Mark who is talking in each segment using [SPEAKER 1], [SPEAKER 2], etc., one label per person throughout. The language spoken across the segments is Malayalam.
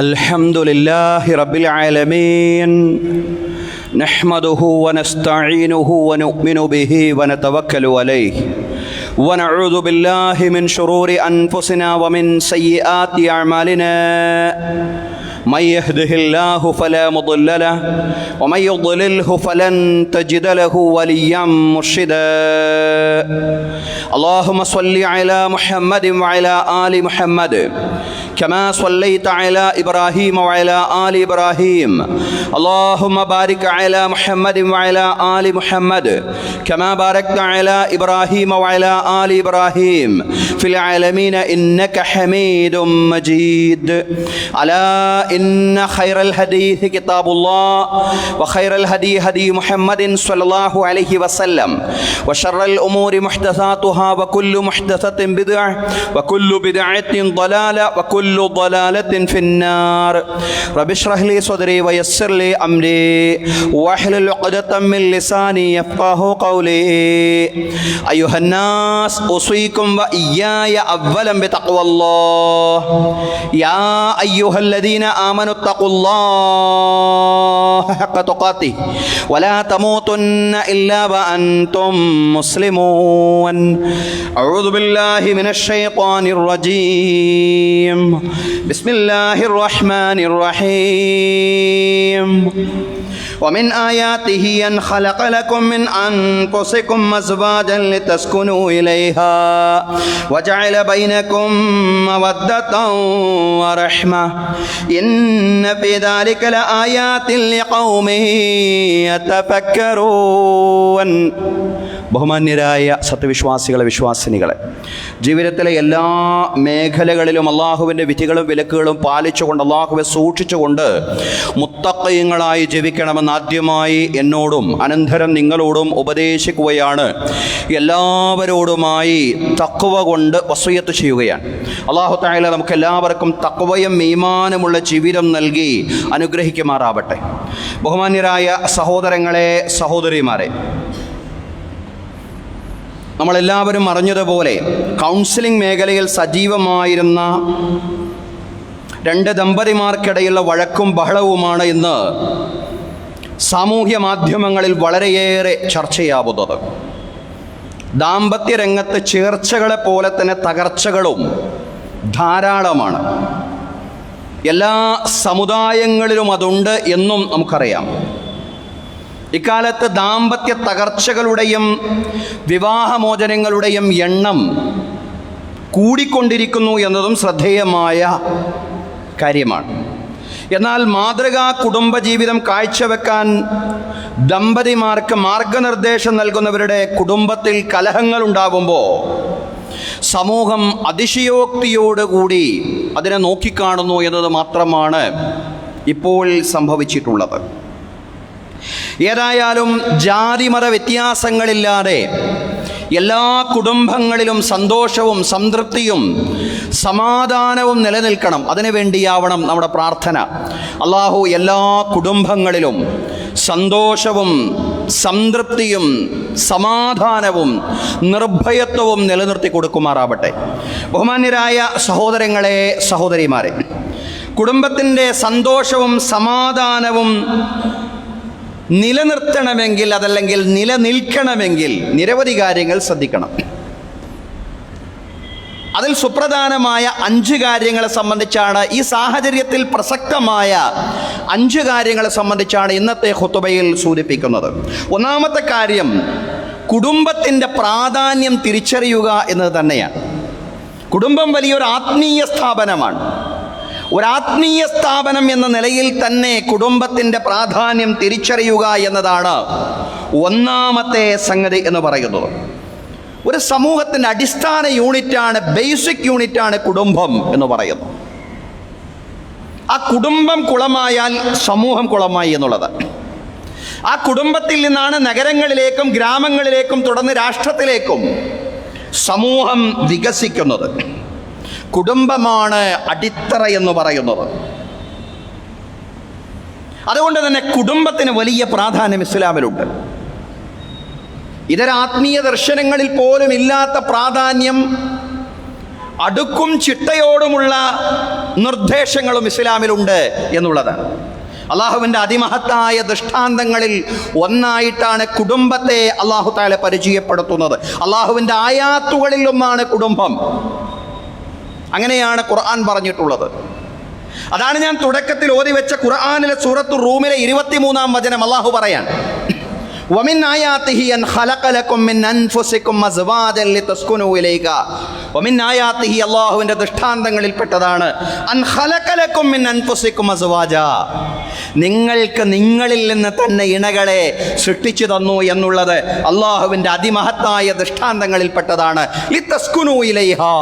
[SPEAKER 1] അൽഹംദുലില്ലാഹി റബ്ബിൽ ആലമീൻ നഹ്മദുഹു വനസ്തഈനുഹു വനുഅ്മിനു ബിഹി വനതവക്കലു അലൈഹി വനഊദു ബില്ലാഹി മിൻ ശുറൂരി അൻഫുസിനാ വമിൻ സയ്യിആതി അഅ്മാലിനാ من يهده الله فلا مضل له ومن يضلله فلن تجد له وليا مرشدا اللهم صل على محمد وعلى آل محمد كما صليت على إبراهيم وعلى آل إبراهيم اللهم بارك على محمد وعلى آل محمد كما باركت على إبراهيم وعلى آل إبراهيم في العالمين إنك حميد مجيد على إن خير الحديث كتاب الله وخير الهدي هدي محمد صلى الله عليه وسلم وشر الأمور محدثاتها وكل محدثة بدعة وكل بدعة ضلالة وكل ضلالة في النار رب اشرح لي صدري ويسر لي أمري واحلل عقدة من لساني يفقه قولي أيها الناس أوصيكم وإياي أولا بتقوى الله يا أيها الذين آمنوا اتقوا الله حق تقاته ولا تموتن إلا وأنتم مسلمون أعوذ بالله من الشيطان الرجيم بسم الله الرحمن الرحيم ومن آياته أن خلق لكم من أنفسكم أزواجا لتسكنوا إليها وجعل بينكم مودة ورحمة إن في ذلك لآيات لقوم يتفكرون ബഹുമാന്യരായ സത്യവിശ്വാസികളെ വിശ്വാസിനികളെ, ജീവിതത്തിലെ എല്ലാ മേഖലകളിലും അള്ളാഹുവിൻ്റെ വിധികളും വിലക്കുകളും പാലിച്ചുകൊണ്ട് അള്ളാഹുവെ സൂക്ഷിച്ചുകൊണ്ട് മുത്തഖീങ്ങളായി ജീവിക്കണമെന്ന് ആദ്യമായി എന്നോടും അനന്തരം നിങ്ങളോടും ഉപദേശിക്കുകയാണ്. എല്ലാവരോടുമായി തഖ്വ കൊണ്ട് വസിയത്ത് ചെയ്യുകയാണ്. അള്ളാഹു തആല നമുക്ക് എല്ലാവർക്കും തഖ്വയും ഈമാനുമുള്ള ജീവിതം നൽകി അനുഗ്രഹിക്കുമാറാവട്ടെ. ബഹുമാന്യരായ സഹോദരങ്ങളെ, സഹോദരിമാരെ, നമ്മളെല്ലാവരും അറിഞ്ഞതുപോലെ കൗൺസിലിംഗ് മേഖലയിൽ സജീവമായിരുന്ന രണ്ട് ദമ്പതിമാർക്കിടയിലുള്ള വഴക്കും ബഹളവുമാണ് ഇന്ന് സാമൂഹ്യ മാധ്യമങ്ങളിൽ വളരെയേറെ ചർച്ചയാവുന്നത്. ദാമ്പത്യ രംഗത്ത് ചേർച്ചകളെ പോലെ തന്നെ തകർച്ചകളും ധാരാളമാണ്. എല്ലാ സമുദായങ്ങളിലും അതുണ്ട് എന്നും നമുക്കറിയാം. ഇക്കാലത്ത് ദാമ്പത്യ തകർച്ചകളുടെയും വിവാഹമോചനങ്ങളുടെയും എണ്ണം കൂടിക്കൊണ്ടിരിക്കുന്നു എന്നതും ശ്രദ്ധേയമായ കാര്യമാണ്. എന്നാൽ മാതൃകാ കുടുംബജീവിതം കാഴ്ചവെക്കാൻ ദമ്പതിമാർക്ക് മാർഗനിർദ്ദേശം നൽകുന്നവരുടെ കുടുംബത്തിൽ കലഹങ്ങൾ ഉണ്ടാകുമ്പോൾ സമൂഹം അതിശയോക്തിയോടുകൂടി അതിനെ നോക്കിക്കാണുന്നു എന്നത് മാത്രമാണ് ഇപ്പോൾ സംഭവിച്ചിട്ടുള്ളത്. ഏതായാലും ജാതിമത വ്യത്യാസങ്ങളില്ലാതെ എല്ലാ കുടുംബങ്ങളിലും സന്തോഷവും സംതൃപ്തിയും സമാധാനവും നിലനിൽക്കണം. അതിനുവേണ്ടിയാവണം നമ്മുടെ പ്രാർത്ഥന. അള്ളാഹു എല്ലാ കുടുംബങ്ങളിലും സന്തോഷവും സംതൃപ്തിയും സമാധാനവും നിർഭയത്വവും നിലനിർത്തി കൊടുക്കുമാറാവട്ടെ. ബഹുമാന്യരായ സഹോദരങ്ങളെ, സഹോദരിമാരെ, കുടുംബത്തിൻ്റെ സന്തോഷവും സമാധാനവും നിലനിർത്തണമെങ്കിൽ, അതല്ലെങ്കിൽ നിലനിൽക്കണമെങ്കിൽ നിരവധി കാര്യങ്ങൾ ശ്രദ്ധിക്കണം. അതിൽ സുപ്രധാനമായ 5 കാര്യങ്ങളെ സംബന്ധിച്ചാണ്, ഈ സാഹചര്യത്തിൽ പ്രസക്തമായ 5 കാര്യങ്ങളെ സംബന്ധിച്ചാണ് ഇന്നത്തെ ഖുതുബയിൽ സൂചിപ്പിക്കുന്നത്. ഒന്നാമത്തെ കാര്യം, കുടുംബത്തിൻ്റെ പ്രാധാന്യം തിരിച്ചറിയുക എന്നത് തന്നെയാണ്. കുടുംബം വലിയൊരു ആത്മീയ സ്ഥാപനമാണ്. ഒരാത്മീയ സ്ഥാപനം എന്ന നിലയിൽ തന്നെ കുടുംബത്തിൻ്റെ പ്രാധാന്യം തിരിച്ചറിയുക എന്നതാണ് ഒന്നാമത്തെ സംഗതി എന്ന് പറയുന്നത്. ഒരു സമൂഹത്തിൻ്റെ അടിസ്ഥാന യൂണിറ്റാണ്, ബേസിക് യൂണിറ്റാണ് കുടുംബം എന്ന് പറയുന്നത്. ആ കുടുംബം കുളമായാൽ സമൂഹം കുളമായി എന്നുള്ളത്. ആ കുടുംബത്തിൽ നിന്നാണ് നഗരങ്ങളിലേക്കും ഗ്രാമങ്ങളിലേക്കും തുടർന്ന് രാഷ്ട്രത്തിലേക്കും സമൂഹം വികസിക്കുന്നത്. കുടുംബമാണ് അടിത്തറ എന്ന് പറയുന്നത്. അതുകൊണ്ട് തന്നെ കുടുംബത്തിന് വലിയ പ്രാധാന്യം ഇസ്ലാമിലുണ്ട്. ഇതര ആത്മീയ ദർശനങ്ങളിൽ പോലും ഇല്ലാത്ത പ്രാധാന്യം അടുക്കും ചിട്ടയോടുമുള്ള നിർദ്ദേശങ്ങളും ഇസ്ലാമിലുണ്ട് എന്നുള്ളതാണ്. അള്ളാഹുവിൻ്റെ അതിമഹത്തായ ദൃഷ്ടാന്തങ്ങളിൽ ഒന്നായിട്ടാണ് കുടുംബത്തെ അള്ളാഹു തആല പരിചയപ്പെടുത്തുന്നത്. അള്ളാഹുവിൻ്റെ ആയാത്തുകളിൽ ഒന്നാണ് കുടുംബം. അങ്ങനെയാണ് ഖുർആൻ പറഞ്ഞിട്ടുള്ളത്. അതാണ് ഞാൻ തുടക്കത്തിൽ ഓതി വെച്ച ഖുർആനിലെ സൂറത്തു റൂമിലെ 23-ാം വചനം. അള്ളാഹു പറയാൻ ومن آياته أن خلق لكم من أنفسكم أزواجا لتسكنوا إليها. ومن آياته അല്ലാഹുവിൻ്റെ ദൃഷ്ടാന്തങ്ങളിൽപ്പെട്ടതാണ് അൻ ഖലഖ ലക്കും മിൻ അൻഫുസിക്കും അസ്വാജാ, നിങ്ങൾക്ക് നിങ്ങളിൽ നിന്ന് തന്നെ ഇണകളെ സൃഷ്ടിച്ചു തന്നു എന്നുള്ളത് അല്ലാഹുവിൻ്റെ അതിമഹത്തായ ദൃഷ്ടാന്തങ്ങളിൽപ്പെട്ടതാണ്. ലിതസ്കുനൂ ഇലൈഹാ,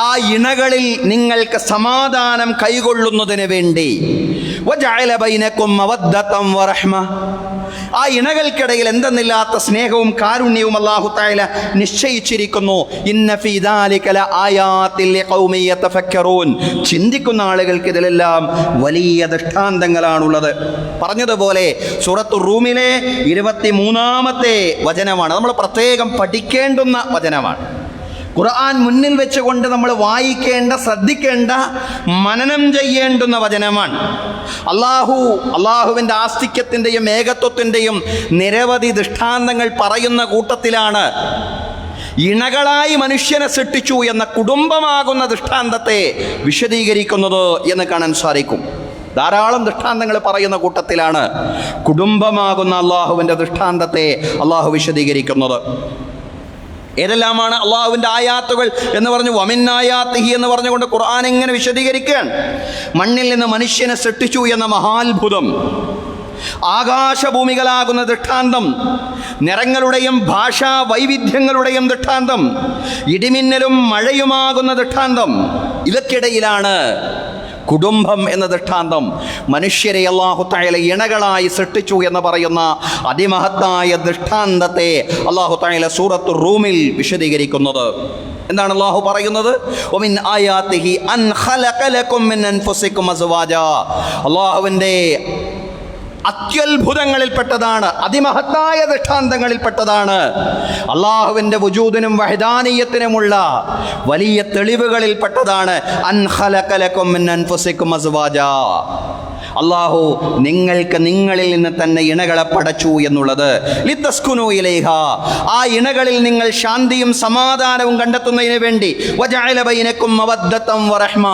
[SPEAKER 1] ആ ഇണകളിൽ നിങ്ങൾക്ക് സമാധാനം കൈകൊള്ളുന്നതിന് വേണ്ടി. വജഅല ബൈനക്കും മവദ്ദതൻ വറഹ്മ, ആ ഇണകൾക്കിടയിൽ എന്തെന്നില്ലാത്ത സ്നേഹവും കാരുണ്യവും അല്ലാഹു തആല നിശ്ചയിച്ചിരിക്കുന്നു. ഇന്ന ഫീ ദാലിക ലആയാതിൻ ലിഖൗമി യതഫക്കറൂൻ, ചിന്തിക്കുന്ന ആളുകൾക്ക് ഇതിലെല്ലാം വലിയ ദൃഷ്ടാന്തങ്ങളാണുള്ളത്. പറഞ്ഞതുപോലെ സൂറത്തു റൂമിലെ 23-ാമത്തെ വചനമാണ്, നമ്മൾ പ്രത്യേകം പഠിക്കേണ്ടുന്ന വചനമാണ്. ഖുർആൻ മുന്നിൽ വെച്ചുകൊണ്ട് നമ്മൾ വായിക്കേണ്ട, ശ്രദ്ധിക്കേണ്ട, മനനം ചെയ്യേണ്ടുന്ന വചനമാണ്. അള്ളാഹുവിൻ്റെ ആസ്തിക്യത്തിൻ്റെയും ഏകത്വത്തിൻ്റെയും നിരവധി ദൃഷ്ടാന്തങ്ങൾ പറയുന്ന കൂട്ടത്തിലാണ് ഇണകളായി മനുഷ്യനെ സൃഷ്ടിച്ചു എന്ന കുടുംബമാകുന്ന ദൃഷ്ടാന്തത്തെ വിശദീകരിക്കുന്നത് എന്ന് കാണാൻ സാധിക്കും. ധാരാളം ദൃഷ്ടാന്തങ്ങൾ പറയുന്ന കൂട്ടത്തിലാണ് കുടുംബമാകുന്ന അള്ളാഹുവിൻ്റെ ദൃഷ്ടാന്തത്തെ അള്ളാഹു വിശദീകരിക്കുന്നത്. ഏതെല്ലാമാണ് അള്ളാഹുവിൻ്റെ ആയാത്തുകൾ എന്ന് പറഞ്ഞു? വമിൻ ആയാത്തിഹി എന്ന് പറഞ്ഞുകൊണ്ട് ഖുർആൻ ഇങ്ങനെ വിശദീകരിക്കുകയാണ്. മണ്ണിൽ നിന്ന് മനുഷ്യനെ സൃഷ്ടിച്ചു എന്ന മഹാത്ഭുതം, ആകാശഭൂമികളാകുന്ന ദൃഷ്ടാന്തം, നിറങ്ങളുടെയും ഭാഷാ വൈവിധ്യങ്ങളുടെയും ദൃഷ്ടാന്തം, ഇടിമിന്നലും മഴയുമാകുന്ന ദൃഷ്ടാന്തം, ഇതൊക്കെയിടയിലാണ് കുടുംബം എന്ന ദൃഷ്ടാന്തം. മനുഷ്യരെ അല്ലാഹു തആല ഇണകളായി സൃഷ്ടിച്ചു എന്ന് പറയുന്ന അതിമഹത്തായ ദൃഷ്ടാന്തത്തെ അല്ലാഹു തആല സൂറത്തു റൂമിൽ വിശദീകരിക്കുന്നത്. എന്താണ് അല്ലാഹു പറയുന്നത്? വമിൻ ആയാതിഹി അൻ ഖലഖ ലക്കും മിൻ അൻഫുസിക്കും അസ്വാജാ, അല്ലാഹുവിൻ്റെ അത്യത്ഭുതങ്ങളിൽപ്പെട്ടതാണ്, അതിമഹത്തായ ദൃഷ്ടാന്തങ്ങളിൽപ്പെട്ടതാണ്, അള്ളാഹുവിൻ്റെ വുജൂദിനും വഹദാനിയത്തിനുമുള്ള വലിയ തെളിവുകളിൽപ്പെട്ടതാണ് അൻ ഖലഖ ലക്കും മിൻ അൻഫുസിക്കും അസ്വാജാ, അള്ളാഹു നിങ്ങൾക്ക് നിങ്ങളിൽ നിന്ന് തന്നെ ഇണകളെ പടച്ചു എന്നുള്ളത്. ലിതസ്കുനൂ ഇലൈഹാ, ആ ഇണകളിൽ നിങ്ങൾ ശാന്തിയും സമാധാനവും കണ്ടെത്തുന്നതിന് വേണ്ടി. വജഅല ബൈനക്കും മവദ്ദതൻ വറഹ്മ,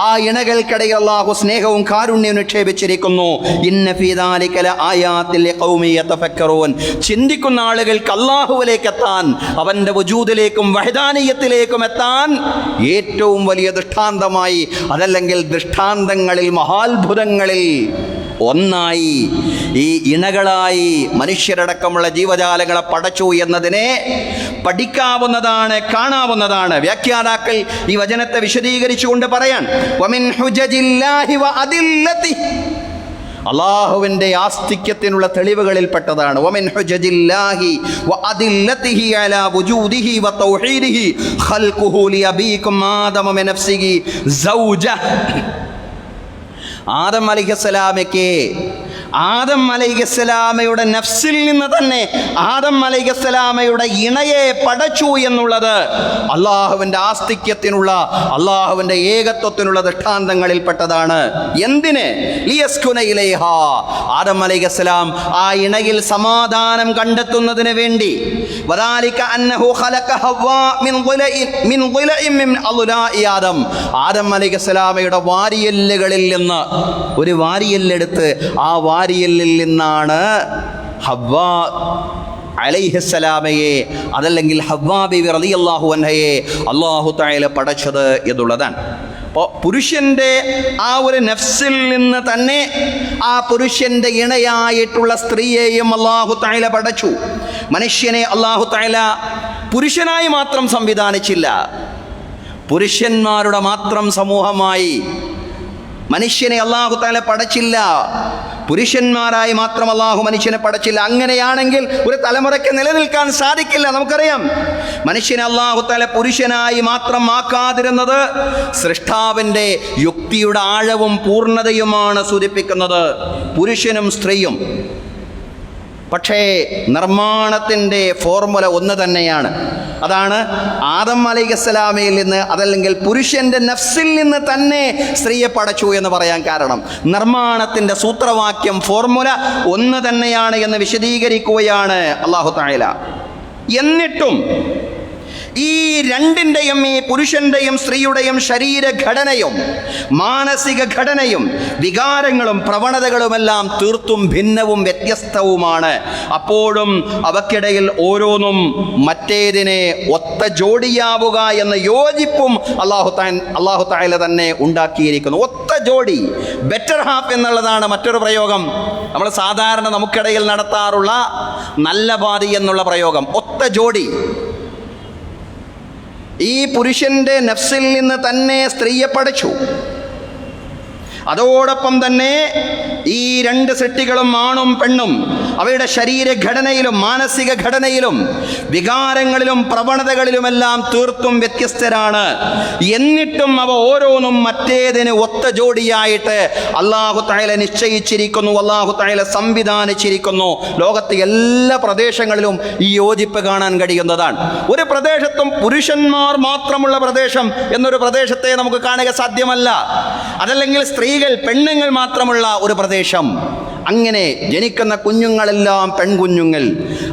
[SPEAKER 1] ആ ഇണകൾക്കിടയിൽ അള്ളാഹു സ്നേഹവും കാരുണ്യവും നിക്ഷേപിച്ചിരിക്കുന്നു. ഇന്ന ഫീ ദാലിക ലആയാതിൻ ലിഖൗമി യതഫക്കറൂൻ, ചിന്തിക്കുന്ന ആളുകൾക്ക് അള്ളാഹുവിലേക്ക് എത്താൻ, അവൻ്റെ വജൂദിലേക്കും വഹദാനിയത്തിലേക്കും എത്താൻ ഏറ്റവും വലിയ ദൃഷ്ടാന്തമായി, അതല്ലെങ്കിൽ ദൃഷ്ടാന്തങ്ങളിൽ മഹാത്ഭുതങ്ങൾ ഒന്നായി ഈ ഇണകളായി മനുഷ്യരടക്കമുള്ള ജീവജാലങ്ങളെ പടച്ചു എന്നതിനെ പഠിക്കാവുന്നതാണ്, കാണാവുന്നതാണ്. വ്യാഖ്യാതാക്കൾ ഈ വചനത്തെ വിശദീകരിച്ചുകൊണ്ട് പറയാൻ വമിൻ ഹുജജില്ലാഹി വഅദില്ലതി, അല്ലാഹുവിൻ്റെ ആസ്തിക്യത്തിനുള്ള തെളിവുകളിൽപ്പെട്ടതാണ്. വമിൻ ഹുജജില്ലാഹി വഅദില്ലതിഹി അലാ വുജൂദിഹി വതൗഹീദിഹി ഖൽഖുഹു ലിയബീകും ആദമ മിൻ നഫ്സിഹി സൗജ, ആദം അലൈഹിസ്സലാമയുടെ നഫ്സിൽ നിന്ന് തന്നെ ആദം അലൈഹിസ്സലാമയുടെ ഇണയെ പടച്ചു എന്നുള്ളത് അള്ളാഹുവിൻ്റെ ആസ്തിക്യത്തിനുള്ള, അള്ളാഹുവിൻ്റെ ഏകത്വത്തിനുള്ള ദൃഷ്ടാന്തങ്ങളിൽപ്പെട്ടതാണ്. എന്തിന്? ലിയസ്കുന ഇലൈഹാ, ആദം അലൈഹിസ്സലാം ആ ഇണയിൽ സമാധാനം കണ്ടെത്തുന്നതിന് വേണ്ടി. വദാലിക അന്നഹു ഖലഖ ഹവ്വാ മിൻ ളിലഇൻ മിൻ അളുലാഇ ആദം, ആദം അലൈഹിസ്സലാമയുടെ വാരിയെല്ലുകളിൽ നിന്ന് ഒരു വാരിയെല്ലെടുത്ത് ആ വാരിയെല്ലിൽ നിന്നാണ് ഹവ്വാ അലൈഹിസ്സലാമയെ, അതല്ലെങ്കിൽ ഹവ്വാ ബിബി റളിയല്ലാഹു അൻഹയെ അല്ലാഹു തആല പടച്ചത് എന്നുള്ളതാണ്. അപ്പോൾ പുരുഷൻ്റെ ആ ഒരു നഫ്സിൽ നിന്ന് തന്നെ ആ പുരുഷൻ്റെ ഇണയായിട്ടുള്ള സ്ത്രീയെയും അല്ലാഹു തആല പടച്ചു. മനുഷ്യനെ അല്ലാഹു തആല പുരുഷനായി മാത്രം സംവിധാനിച്ചില്ല, പുരുഷന്മാരുടെ മാത്രം സമൂഹമായി മനുഷ്യനെ അല്ലാഹു തആല പടച്ചില്ല, പുരുഷന്മാരായി മാത്രം അല്ലാഹു മനുഷ്യനെ പടച്ചില്ല. അങ്ങനെയാണെങ്കിൽ ഒരു തലമുറയ്ക്ക് നിലനിൽക്കാൻ സാധിക്കില്ല. നമുക്കറിയാം, മനുഷ്യനെ അല്ലാഹു തആല പുരുഷനായി മാത്രം ആക്കാതിരുന്നത് സൃഷ്ടാവിൻ്റെ യുക്തിയുടെ ആഴവും പൂർണ്ണതയുമാണ് സൂചിപ്പിക്കുന്നത്. പുരുഷനും സ്ത്രീയും പക്ഷേ നിർമ്മാണത്തിൻ്റെ ഫോർമുല ഒന്ന് തന്നെയാണ്. അതാണ് ആദം അലൈഹിസ്സലാമയിൽ നിന്ന്, അതല്ലെങ്കിൽ പുരുഷൻ്റെ നഫ്സിൽ നിന്ന് തന്നെ സ്ത്രീയെ പടച്ചു എന്ന് പറയാൻ കാരണം നിർമ്മാണത്തിൻ്റെ സൂത്രവാക്യം, ഫോർമുല ഒന്ന് തന്നെയാണ് എന്ന് വിശദീകരിക്കുകയാണ് അല്ലാഹു തആല. എന്നിട്ടും ഈ രണ്ടിൻ്റെയും, ഈ പുരുഷൻ്റെയും സ്ത്രീയുടെയും ശരീരഘടനയും മാനസിക ഘടനയും വികാരങ്ങളും പ്രവണതകളുമെല്ലാം തീർത്തും ഭിന്നവും വ്യത്യസ്തവുമാണ്. അപ്പോഴും അവക്കിടയിൽ ഓരോന്നും മറ്റേതിനെ ഒത്ത ജോഡിയാവുക എന്ന യോജിപ്പും അല്ലാഹു തആല തന്നെ ഉണ്ടാക്കിയിരിക്കുന്നു. ഒത്ത ജോഡി, ബെറ്റർ ഹാഫ് എന്നുള്ളതാണ് മറ്റൊരു പ്രയോഗം. നമ്മൾ സാധാരണ നമുക്കിടയിൽ നടത്താറുള്ള നല്ല പാതി എന്നുള്ള പ്രയോഗം. ഒത്ത ജോഡി. ഈ പുരുഷൻ്റെ നഫ്സിൽ നിന്ന് തന്നെ സ്ത്രീയെ പഠിച്ചു. അതോടൊപ്പം തന്നെ ഈ രണ്ട് സൃഷ്ടികളും, ആണും പെണ്ണും, അവയുടെ ശരീരഘടനയിലും മാനസിക ഘടനയിലും വികാരങ്ങളിലും പ്രവണതകളിലുമെല്ലാം തീർത്തും വ്യത്യസ്തരാണ്. എന്നിട്ടും അവ ഓരോന്നും മറ്റേതിന് ഒത്ത ജോഡിയായിട്ട് അല്ലാഹു തആല നിശ്ചയിച്ചിരിക്കുന്നു, അല്ലാഹു തആല സംവിധാനിച്ചിരിക്കുന്നു. ലോകത്തെ എല്ലാ പ്രദേശങ്ങളിലും ഈ യോജിപ്പ് കാണാൻ കഴിയുന്നതാണ്. ഒരു പ്രദേശത്തും പുരുഷന്മാർ മാത്രമുള്ള പ്രദേശം എന്നൊരു പ്രദേശത്തെ നമുക്ക് കാണുക സാധ്യമല്ല. അതല്ലെങ്കിൽ സ്ത്രീകൾ, പെണ്ണുങ്ങൾ മാത്രമുള്ള ഒരു പ്രദേശം. അങ്ങനെ ജനിക്കുന്ന കുഞ്ഞുങ്ങളെല്ലാം പെൺകുഞ്ഞുങ്ങൾ,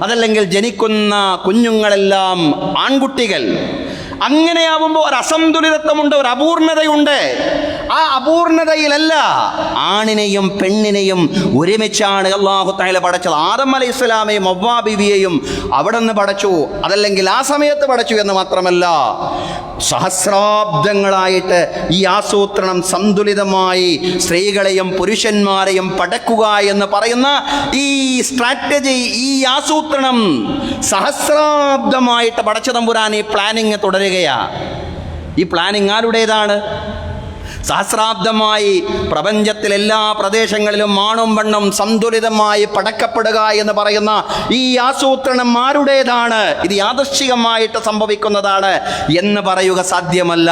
[SPEAKER 1] അതല്ലെങ്കിൽ ജനിക്കുന്ന കുഞ്ഞുങ്ങളെല്ലാം ആൺകുട്ടികൾ. അങ്ങനെയാവുമ്പോൾ ഒരു അസന്തുലിതത്വമുണ്ട്, ഒരു അപൂർണതയുണ്ട്. ആ അപൂർണതയിലല്ല ആണിനെയും പെണ്ണിനെയും ഒരുമിച്ചാണ് അല്ലാഹു തആല പടച്ചത്. ആദം അലൈഹിസ്സലാമയും ഹവ്വാ ബീവിയെയും അവിടെ നിന്ന് പടച്ചു, അതല്ലെങ്കിൽ ആ സമയത്ത് പടച്ചു എന്ന് മാത്രമല്ല, സഹസ്രാബ്ദങ്ങളായിട്ട് ഈ ആസൂത്രണം സന്തുലിതമായി സ്ത്രീകളെയും പുരുഷന്മാരെയും പടക്കുക എന്ന് പറയുന്ന ഈ സ്ട്രാറ്റജി, ഈ ആസൂത്രണം സഹസ്രാബ്ദമായിട്ട് പടച്ച തമ്പുരാൻ ഈ പ്ലാനിങ് തുടരുകയാണ്. ഈ പ്ലാനിങ് ആരുടേതാണ്? സഹസ്രാബ്ദമായി പ്രപഞ്ചത്തിൽ എല്ലാ പ്രദേശങ്ങളിലും ആണും പെണ്ണും സന്തുലിതമായി പടക്കപ്പെടുക എന്ന് പറയുന്ന ഈ ആസൂത്രണം ആരുടേതാണ്? ഇത് യാദൃശ്ചികമായിട്ട് സംഭവിക്കുന്നതാണ് എന്ന് പറയുക സാധ്യമല്ല.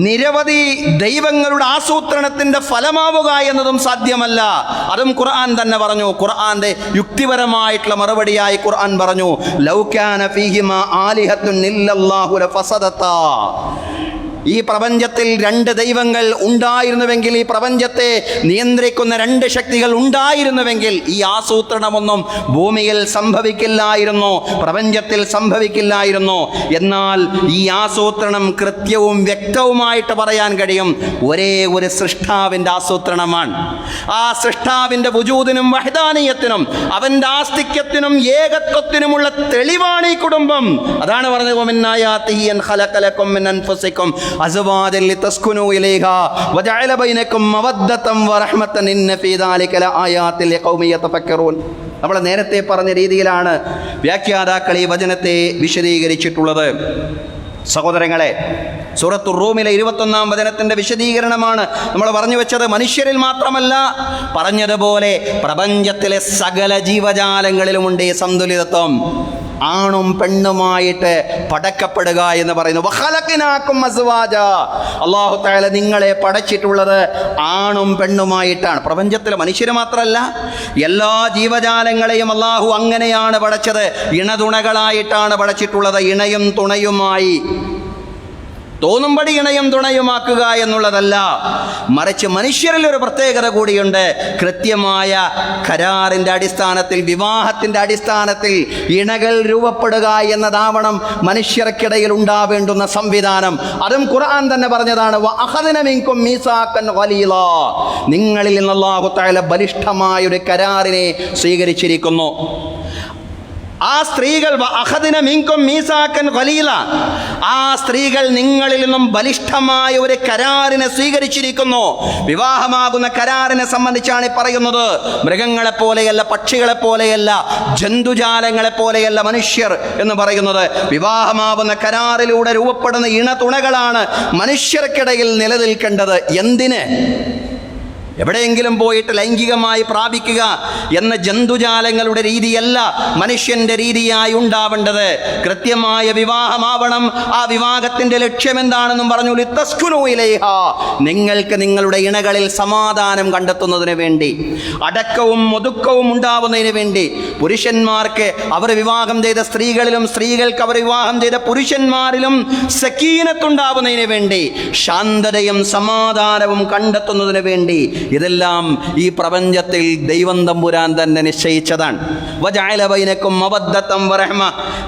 [SPEAKER 1] നിരവധി ദൈവങ്ങളുടെ ആസൂത്രണത്തിന്റെ ഫലമാവുക എന്നതും സാധ്യമല്ല. അതും ഖുർആൻ തന്നെ പറഞ്ഞു. ഖുർആന്റെ യുക്തിപരമായിട്ടുള്ള മറുപടിയായി ഖുർആൻ പറഞ്ഞു, ലൗ കാന ഫീഹിമാ ആലിഹത്തുൻ ഇല്ലല്ലാഹു ലഫസദതാ. ഈ പ്രപഞ്ചത്തിൽ രണ്ട് ദൈവങ്ങൾ ഉണ്ടായിരുന്നുവെങ്കിൽ, ഈ പ്രപഞ്ചത്തെ നിയന്ത്രിക്കുന്ന രണ്ട് ശക്തികൾ ഉണ്ടായിരുന്നുവെങ്കിൽ ഈ ആസൂത്രണമൊന്നും ഭൂമിയിൽ സംഭവിക്കില്ലായിരുന്നു, പ്രപഞ്ചത്തിൽ സംഭവിക്കില്ലായിരുന്നു. എന്നാൽ ഈ ആസൂത്രണം കൃത്യവും വ്യക്തവുമായിട്ട് പറയാൻ കഴിയും. ഒരേ ഒരു സൃഷ്ടാവിൻ്റെ ആസൂത്രണമാണ്. ആ സൃഷ്ടാവിൻ്റെ വുജൂദിനും വഹ്ദാനിയത്തിനും അവൻ്റെ ആസ്തിക്യത്തിനും ഏകത്വത്തിനുമുള്ള തെളിവാണ് ഈ കുടുംബം. അതാണ് പറഞ്ഞത്, വമിന്നായാതിഹി അൻ ഖലഖലകും മിൻ അൻഫുസികും അസ്വാജൻ ലിതസ്കുനൂ ഇലൈഹാ വജഅല ബൈനകും മവദ്ദതൻ വറഹ്മതൻ ഇന്ന ഫീ ദാലിക ലആയാതിൻ ലിഖൗമി യതഫക്കറൂൻ. നമ്മൾ നേരത്തെ പറഞ്ഞ രീതിയിലാണ് വ്യാഖ്യാതാക്കൾ ഈ വചനത്തെ വിശദീകരിച്ചിട്ടുള്ളത്. സഹോദരങ്ങളെ, സൂറത്തുർ റൂമിലെ 21-ാം വചനത്തിൻ്റെ വിശദീകരണമാണ് നമ്മൾ പറഞ്ഞു വെച്ചത്. മനുഷ്യരിൽ മാത്രമല്ല, പറഞ്ഞതുപോലെ പ്രപഞ്ചത്തിലെ സകല ജീവജാലങ്ങളിലുമുണ്ട് ഈ സന്തുലിതത്വം. ആണും പെണ്ണുമായിട്ട് പടക്കപ്പെടുക എന്ന് പറയുന്നു. വഖലഖനാകും അസ്വാജ. അല്ലാഹു തആല നിങ്ങളെ പടച്ചിട്ടുള്ളത് ആണും പെണ്ണുമായിട്ടാണ്. പ്രപഞ്ചത്തിലെ മനുഷ്യരെ മാത്രമല്ല, എല്ലാ ജീവജാലങ്ങളെയും അല്ലാഹു അങ്ങനെയാണ് പടച്ചത്. ഇണതുണകളായിട്ടാണ് പടച്ചിട്ടുള്ളത്. ഇണയും തുണയുമായി, തോന്നുമ്പടി ഇണയും തുണയുമാക്കുക എന്നുള്ളതല്ല, മറിച്ച് മനുഷ്യരിൽ ഒരു പ്രത്യേകത കൂടിയുണ്ട്. കൃത്യമായ കരാറിൻ്റെ അടിസ്ഥാനത്തിൽ, വിവാഹത്തിൻ്റെ അടിസ്ഥാനത്തിൽ ഇണകൾ രൂപപ്പെടുക എന്നതാവണം മനുഷ്യർക്കിടയിൽ ഉണ്ടാവേണ്ടുന്ന സംവിധാനം. അതും ഖുർആൻ തന്നെ പറഞ്ഞതാണ്, വഅഖദ്ന മിൻകും മീസാഖൻ ഖലീലാ. നിങ്ങളിൽ നിന്ന് അല്ലാഹു തആല ബലിഷ്ഠമായൊരു കരാറിനെ സ്വീകരിച്ചിരിക്കുന്നു. ആ സ്ത്രീകൾ വഅഖദ്ന മിൻകും മീസാഖൻ ഖലീല, ആ സ്ത്രീകൾ നിങ്ങളിൽ നിന്നും ബലിഷ്ഠമായ ഒരു കരാറിനെ സ്വീകരിച്ചിരിക്കുന്നു. വിവാഹമാകുന്ന കരാറിനെ സംബന്ധിച്ചാണ് പറയുന്നത്. മൃഗങ്ങളെ പോലെയല്ല, പക്ഷികളെ പോലെയല്ല, ജന്തുജാലങ്ങളെ പോലെയല്ല മനുഷ്യർ എന്ന് പറയുന്നത്. വിവാഹമാകുന്ന കരാറിലൂടെ രൂപപ്പെടുന്ന ഇണതുണകളാണ് മനുഷ്യർക്കിടയിൽ നിലനിൽക്കേണ്ടത്. എന്തിന്? എവിടെയെങ്കിലും പോയിട്ട് ലൈംഗികമായി പ്രാപിക്കുക എന്ന ജന്തുജാലങ്ങളുടെ രീതിയല്ല മനുഷ്യൻ്റെ രീതിയായി ഉണ്ടാവേണ്ടത്. കൃത്യമായ വിവാഹമാവണം. ആ വിവാഹത്തിൻ്റെ ലക്ഷ്യം എന്താണെന്നും പറഞ്ഞു, ലിതസ്കുനൂ ഇലൈഹാ, നിങ്ങൾക്ക് നിങ്ങളുടെ ഇണകളിൽ സമാധാനം കണ്ടെത്തുന്നതിന് വേണ്ടി, അടക്കവും ഒതുക്കവും ഉണ്ടാവുന്നതിന് വേണ്ടി. പുരുഷന്മാർക്ക് അവർ വിവാഹം ചെയ്ത സ്ത്രീകളിലും സ്ത്രീകൾക്ക് അവർ വിവാഹം ചെയ്ത പുരുഷന്മാരിലും സക്കീനത്തുണ്ടാവുന്നതിന് വേണ്ടി, ശാന്തതയും സമാധാനവും കണ്ടെത്തുന്നതിന് വേണ്ടി. ഇതെല്ലാം ഈ പ്രപഞ്ചത്തിൽ ദൈവം തമ്പുരാൻ തന്നെ നിശ്ചയിച്ചതാണ്. വജഅല ബൈനക്കും മവദ്ദത്തൻ വറഹ്മ,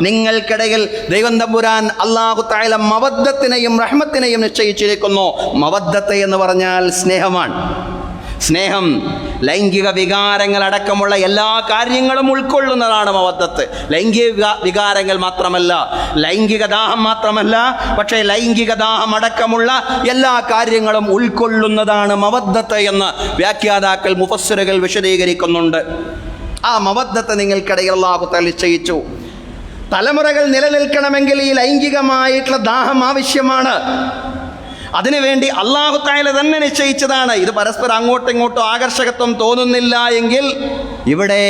[SPEAKER 1] നിങ്ങൾക്കിടയിൽ ദൈവം തമ്പുരാൻ അല്ലാഹു തആല മവദ്ദത്തിനെയും റഹ്മത്തിനെയും നിശ്ചയിച്ചിരിക്കുന്നു. മവദ്ദത്ത് എന്ന് പറഞ്ഞാൽ സ്നേഹമാണ്. സ്നേഹം ലൈംഗിക വികാരങ്ങളടക്കമുള്ള എല്ലാ കാര്യങ്ങളും ഉൾക്കൊള്ളുന്നതാണ് മവദ്ദത്ത്. ലൈംഗിക വികാരങ്ങൾ മാത്രമല്ല, ലൈംഗിക ദാഹം മാത്രമല്ല, പക്ഷേ ലൈംഗിക ദാഹം അടക്കമുള്ള എല്ലാ കാര്യങ്ങളും ഉൾക്കൊള്ളുന്നതാണ് മവദ്ദത്ത് എന്ന് വ്യാഖ്യാതാക്കൾ മുഫസ്സിറുകൾ വിശദീകരിക്കുന്നുണ്ട്. ആ മവദ്ദത്ത് നിങ്ങൾക്കിടയിൽ അല്ലാഹു തആല നിശ്ചയിച്ചു. തലമുറകൾ നിലനിൽക്കണമെങ്കിൽ ഈ ലൈംഗികമായിട്ടുള്ള ദാഹം ആവശ്യമാണ്. അതിനുവേണ്ടി അല്ലാഹു തആല തന്നെ നിശ്ചയിച്ചതാണ്. ഇത് പരസ്പരം അങ്ങോട്ടും ഇങ്ങോട്ടും ആകർഷകത്വം തോന്നുന്നില്ല എങ്കിൽ ഇവിടെ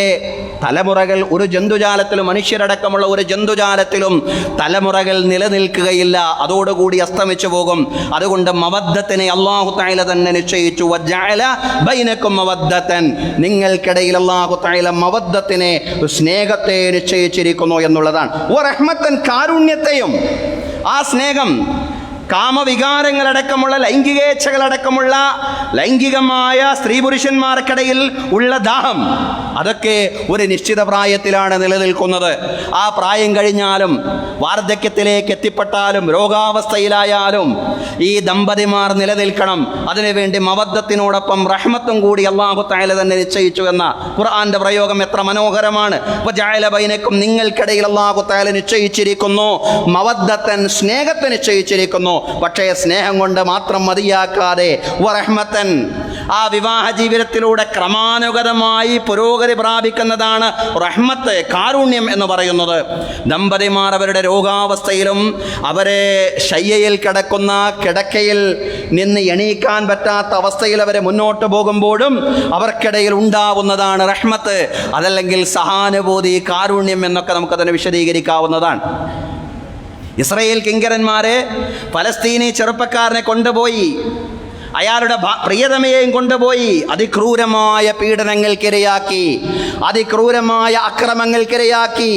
[SPEAKER 1] തലമുറകൾ ഒരു ജന്തുജാലത്തിലും, മനുഷ്യരടക്കമുള്ള ഒരു ജന്തുജാലത്തിലും തലമുറകൾ നിലനിൽക്കുകയില്ല, അതോടുകൂടി അസ്തമിച്ചു പോകും. അതുകൊണ്ട് മവദ്ദത്തിനെ അല്ലാഹു തആല തന്നെ നിശ്ചയിച്ചു. വജഅല ബൈനക്കും മവദ്ദത്തൻ, നിങ്ങൾക്കിടയിൽ അല്ലാഹു തആല മവദ്ദത്തിനെ, സ്നേഹത്തെ നിശ്ചയിച്ചിരിക്കുന്നു എന്നുള്ളതാണ്. വറഹ്മത്തൻ, കാരുണ്യത്തെയും. ആ സ്നേഹം കാമവികാരങ്ങളടക്കമുള്ള ലൈംഗികേച്ഛകളടക്കമുള്ള ലൈംഗികമായ സ്ത്രീ പുരുഷന്മാർക്കിടയിൽ ഉള്ള ദാഹം, അതൊക്കെ ഒരു നിശ്ചിത പ്രായത്തിലാണ് നിലനിൽക്കുന്നത്. ആ പ്രായം കഴിഞ്ഞാലും വാർദ്ധക്യത്തിലേക്ക് എത്തിപ്പെട്ടാലും രോഗാവസ്ഥയിലായാലും ഈ ദമ്പതിമാർ നിലനിൽക്കണം. അതിനുവേണ്ടി മവദ്ദത്തിനോടൊപ്പം റഹ്മത്തും കൂടി അല്ലാഹു തആല തന്നെ നിശ്ചയിച്ചു എന്ന ഖുർആന്റെ പ്രയോഗം എത്ര മനോഹരമാണ്. വജഅല ബൈനക്കും, നിങ്ങൾക്കിടയിൽ അല്ലാഹു തആല നിശ്ചയിച്ചിരിക്കുന്നു മവദ്ദത്തൻ, സ്നേഹത്തെ നിശ്ചയിച്ചിരിക്കുന്നു. പക്ഷേ സ്നേഹം കൊണ്ട് മാത്രം മതിയാക്കാതെ വറഹ്മത്തൻ, ആ വിവാഹ ജീവിതത്തിലൂടെ ക്രമാനുഗതമായി പുരോഗതി പ്രാപിക്കുന്നതാണ് റഹ്മത്ത്, കാരുണ്യം എന്ന് പറയുന്നത്. ദമ്പതിമാർ അവരുടെ രോഗാവസ്ഥയിലും അവരെ ശയ്യയിൽ കിടക്കുന്ന കിടക്കയിൽ നിന്ന് എണീക്കാൻ പറ്റാത്ത അവസ്ഥയിൽ അവരെ മുന്നോട്ട് പോകുമ്പോഴും അവർക്കിടയിൽ ഉണ്ടാവുന്നതാണ് റഹ്മത്ത്. അതല്ലെങ്കിൽ സഹാനുഭൂതി, കാരുണ്യം എന്നൊക്കെ നമുക്കതിനെ വിശദീകരിക്കാവുന്നതാണ്. ഇസ്രായേൽ കിങ്കരന്മാരെ ഫലസ്തീനി ചെറുപ്പക്കാരനെ കൊണ്ടുപോയി, അയാളുടെ പ്രിയതമയെയും കൊണ്ടുപോയി അതിക്രൂരമായ പീഡനങ്ങൾക്കിരയാക്കി, അതിക്രൂരമായ അക്രമങ്ങൾക്കിരയാക്കി.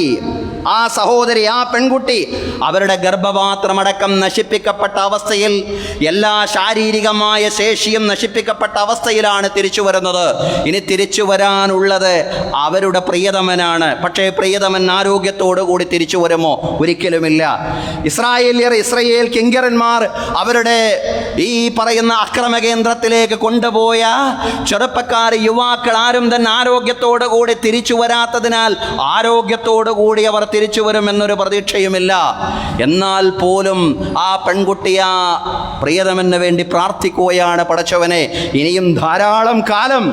[SPEAKER 1] ആ സഹോദരി, ആ പെൺകുട്ടി അവരുടെ ഗർഭപാത്രമടക്കം നശിപ്പിക്കപ്പെട്ട അവസ്ഥയിൽ, എല്ലാ ശാരീരികമായ ശേഷിയും നശിപ്പിക്കപ്പെട്ട അവസ്ഥയിലാണ് തിരിച്ചു വരുന്നത്. ഇനി തിരിച്ചു വരാനുള്ളത് അവരുടെ പ്രിയതമനാണ്. പക്ഷേ പ്രിയതമൻ ആരോഗ്യത്തോടു കൂടി തിരിച്ചു വരുമോ? ഒരിക്കലുമില്ല. ഇസ്രായേൽ കിങ്കരന്മാർ അവരുടെ ഈ പറയുന്ന അക്രമ കേന്ദ്രത്തിലേക്ക് കൊണ്ടുപോയ ചെറുപ്പക്കാർ, യുവാക്കൾ ആരും തന്നെ ആരോഗ്യത്തോടു കൂടി തിരിച്ചു വരാത്തതിനാൽ ആരോഗ്യത്തോടു കൂടി അവർ തിരിച്ചു വരുമെന്നൊരു പ്രതീക്ഷയുമില്ല. എന്നാൽ പോലും ആ പെൺകുട്ടി ആ പ്രിയതമന് വേണ്ടി പ്രാർത്ഥിക്കുകയാണ്, പടച്ചവനെ ഇനിയും ധാരാളം കാലം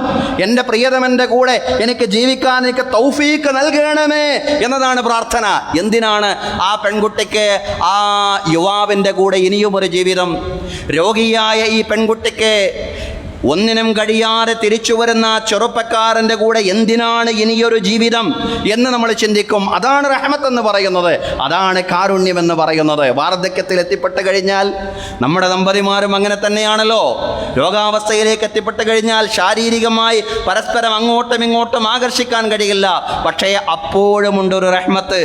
[SPEAKER 1] എൻ്റെ പ്രിയതമൻ്റെ കൂടെ എനിക്ക് ജീവിക്കാൻ എനിക്ക് തൗഫീക്ക് നൽകണമേ എന്നതാണ് പ്രാർത്ഥന. എന്തിനാണ് ആ പെൺകുട്ടിക്ക് ആ യുവാവിൻ്റെ കൂടെ ഇനിയും ഒരു ജീവിതം? രോഗിയായ ഈ പെൺകുട്ടിക്ക് ഒന്നിനും കഴിയാതെ തിരിച്ചു വരുന്ന ചെറുപ്പക്കാരൻ്റെ കൂടെ എന്തിനാണ് ഇനിയൊരു ജീവിതം എന്ന് നമ്മൾ ചിന്തിക്കും. അതാണ് റഹ്മത്ത് എന്ന് പറയുന്നത്, അതാണ് കാരുണ്യം എന്ന് പറയുന്നത്. വാർദ്ധക്യത്തിൽ എത്തിപ്പെട്ട് കഴിഞ്ഞാൽ നമ്മുടെ ദമ്പതിമാരും അങ്ങനെ തന്നെയാണല്ലോ. രോഗാവസ്ഥയിലേക്ക് എത്തിപ്പെട്ട് കഴിഞ്ഞാൽ ശാരീരികമായി പരസ്പരം അങ്ങോട്ടും ഇങ്ങോട്ടും ആകർഷിക്കാൻ കഴിയില്ല. പക്ഷേ അപ്പോഴുമുണ്ടൊരു റഹ്മത്ത്,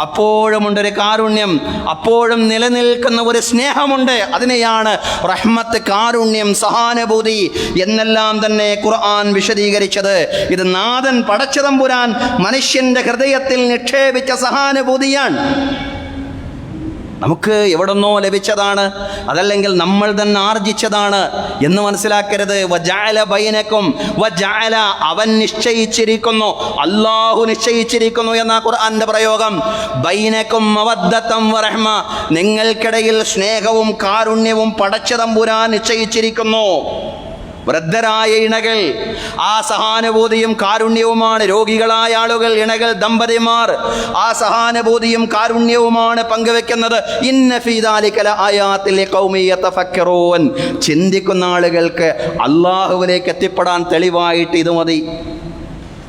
[SPEAKER 1] അപ്പോഴുമുണ്ടൊരു കാരുണ്യം, അപ്പോഴും നിലനിൽക്കുന്ന ഒരു സ്നേഹമുണ്ട്. അതിനെയാണ് റഹ്മത്ത്, കാരുണ്യം, സഹാനുഭൂതി എന്നെല്ലാം തന്നെ ഖുർആൻ വിശദീകരിച്ചത്. ഇത് നാഥൻ പടച്ചതമ്പുരാൻ മനുഷ്യന്റെ ഹൃദയത്തിൽ നിക്ഷേപിച്ച സഹാനുഭൂതിയാണ്. നമുക്ക് എവിടെന്നോ ലഭിച്ചതാണ്, അതല്ലെങ്കിൽ നമ്മൾ തന്നെ ആർജിച്ചതാണ് എന്ന് മനസ്സിലാക്കരുത്. വജഅല ബൈനക്കും, വജഅല അവൻ നിശ്ചയിച്ചിരിക്കുന്നു, അല്ലാഹു നിശ്ചയിച്ചിരിക്കുന്നു എന്ന ഖുർആന്റെ പ്രയോഗം. ബൈനക്കും മവദ്ദത്തൻ വറഹ്മ, നിങ്ങൾക്കിടയിൽ സ്നേഹവും കാരുണ്യവും പടച്ചതമ്പുരാൻ നിശ്ചയിച്ചിരിക്കുന്നു. വൃദ്ധരായ ഇണകൾ, ആ സഹാനുഭൂതിയും കാരുണ്യവുമാണ്. രോഗികളായ ആളുകൾ, ഇണകൾ, ദമ്പതിമാർ, ആ സഹാനുഭൂതിയും കാരുണ്യവുമാണ് പങ്കുവെക്കുന്നത്. ഇന്ന ഫീ ദാലിക ലആയാതിൻ ലിഖൗമി യതഫക്കറൂൻ. ചിന്തിക്കുന്ന ആളുകൾക്ക് അല്ലാഹുവിലേക്ക് എത്തിപ്പെടാൻ തെളിവായിട്ട് ഇത് മതി.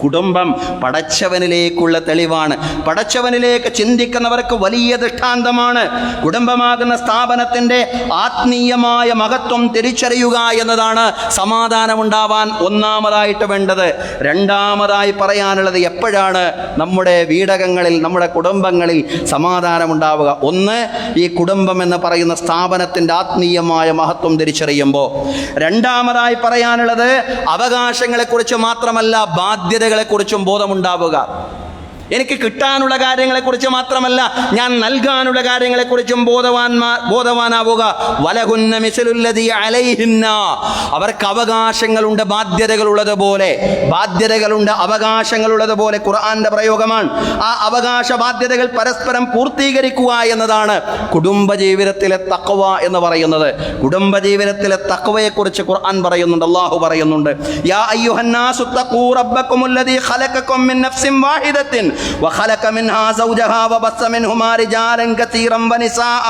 [SPEAKER 1] കുടുംബം പടച്ചവനിലേക്കുള്ള തെളിവാണ്. പടച്ചവനിലേക്ക് ചിന്തിക്കുന്നവർക്ക് വലിയ ദൃഷ്ടാന്തമാണ്. കുടുംബമാകുന്ന സ്ഥാപനത്തിൻ്റെ ആത്മീയമായ മഹത്വം തിരിച്ചറിയുക എന്നതാണ് സമാധാനമുണ്ടാവാൻ ഒന്നാമതായിട്ട് വേണ്ടത്. രണ്ടാമതായി പറയാനുള്ളത്, എപ്പോഴാണ് നമ്മുടെ വീടകങ്ങളിൽ, നമ്മുടെ കുടുംബങ്ങളിൽ സമാധാനമുണ്ടാവുക? ഒന്ന്, ഈ കുടുംബം എന്ന് പറയുന്ന സ്ഥാപനത്തിൻ്റെ ആത്മീയമായ മഹത്വം തിരിച്ചറിയുമ്പോൾ. രണ്ടാമതായി പറയാനുള്ളത്, അവകാശങ്ങളെക്കുറിച്ച് മാത്രമല്ല, ബാധ്യതകളെക്കുറിച്ചും ബോധമുണ്ടാവുക. എനിക്ക് കിട്ടാനുള്ള കാര്യങ്ങളെക്കുറിച്ച് മാത്രമല്ല, ഞാൻ നൽകാനുള്ള കാര്യങ്ങളെക്കുറിച്ചും ബോധവാനാവുക. വലഹുന്ന മിസ്ലുല്ലദീ അലൈഹിന്ന. അവർക്ക് അവകാശങ്ങളുണ്ട്, ബാധ്യതകളുള്ളതുപോലെ. ബാധ്യതകളുണ്ട്, അവകാശങ്ങളുള്ളതുപോലെ. ഖുർആന്റെ പ്രയോഗമാണ്. ആ അവകാശ ബാധ്യതകൾ പരസ്പരം പൂർത്തീകരിക്കുക എന്നതാണ് കുടുംബജീവിതത്തിലെ തഖ്വ എന്ന് പറയുന്നത്. കുടുംബജീവിതത്തിലെ തഖ്വയെക്കുറിച്ച് ഖുർആൻ പറയുന്നുണ്ട്, അല്ലാഹു പറയുന്നുണ്ട്. യാ അയ്യുഹന്നാസു തഖൂ റബ്ബക്കുമുല്ലദീ ഖലഖക്കും മിൻ നഫ്സിൻ വാഹിദത്തിൻ وخلق منها زوجها وبث منهما رجالا كثيرا ونساء.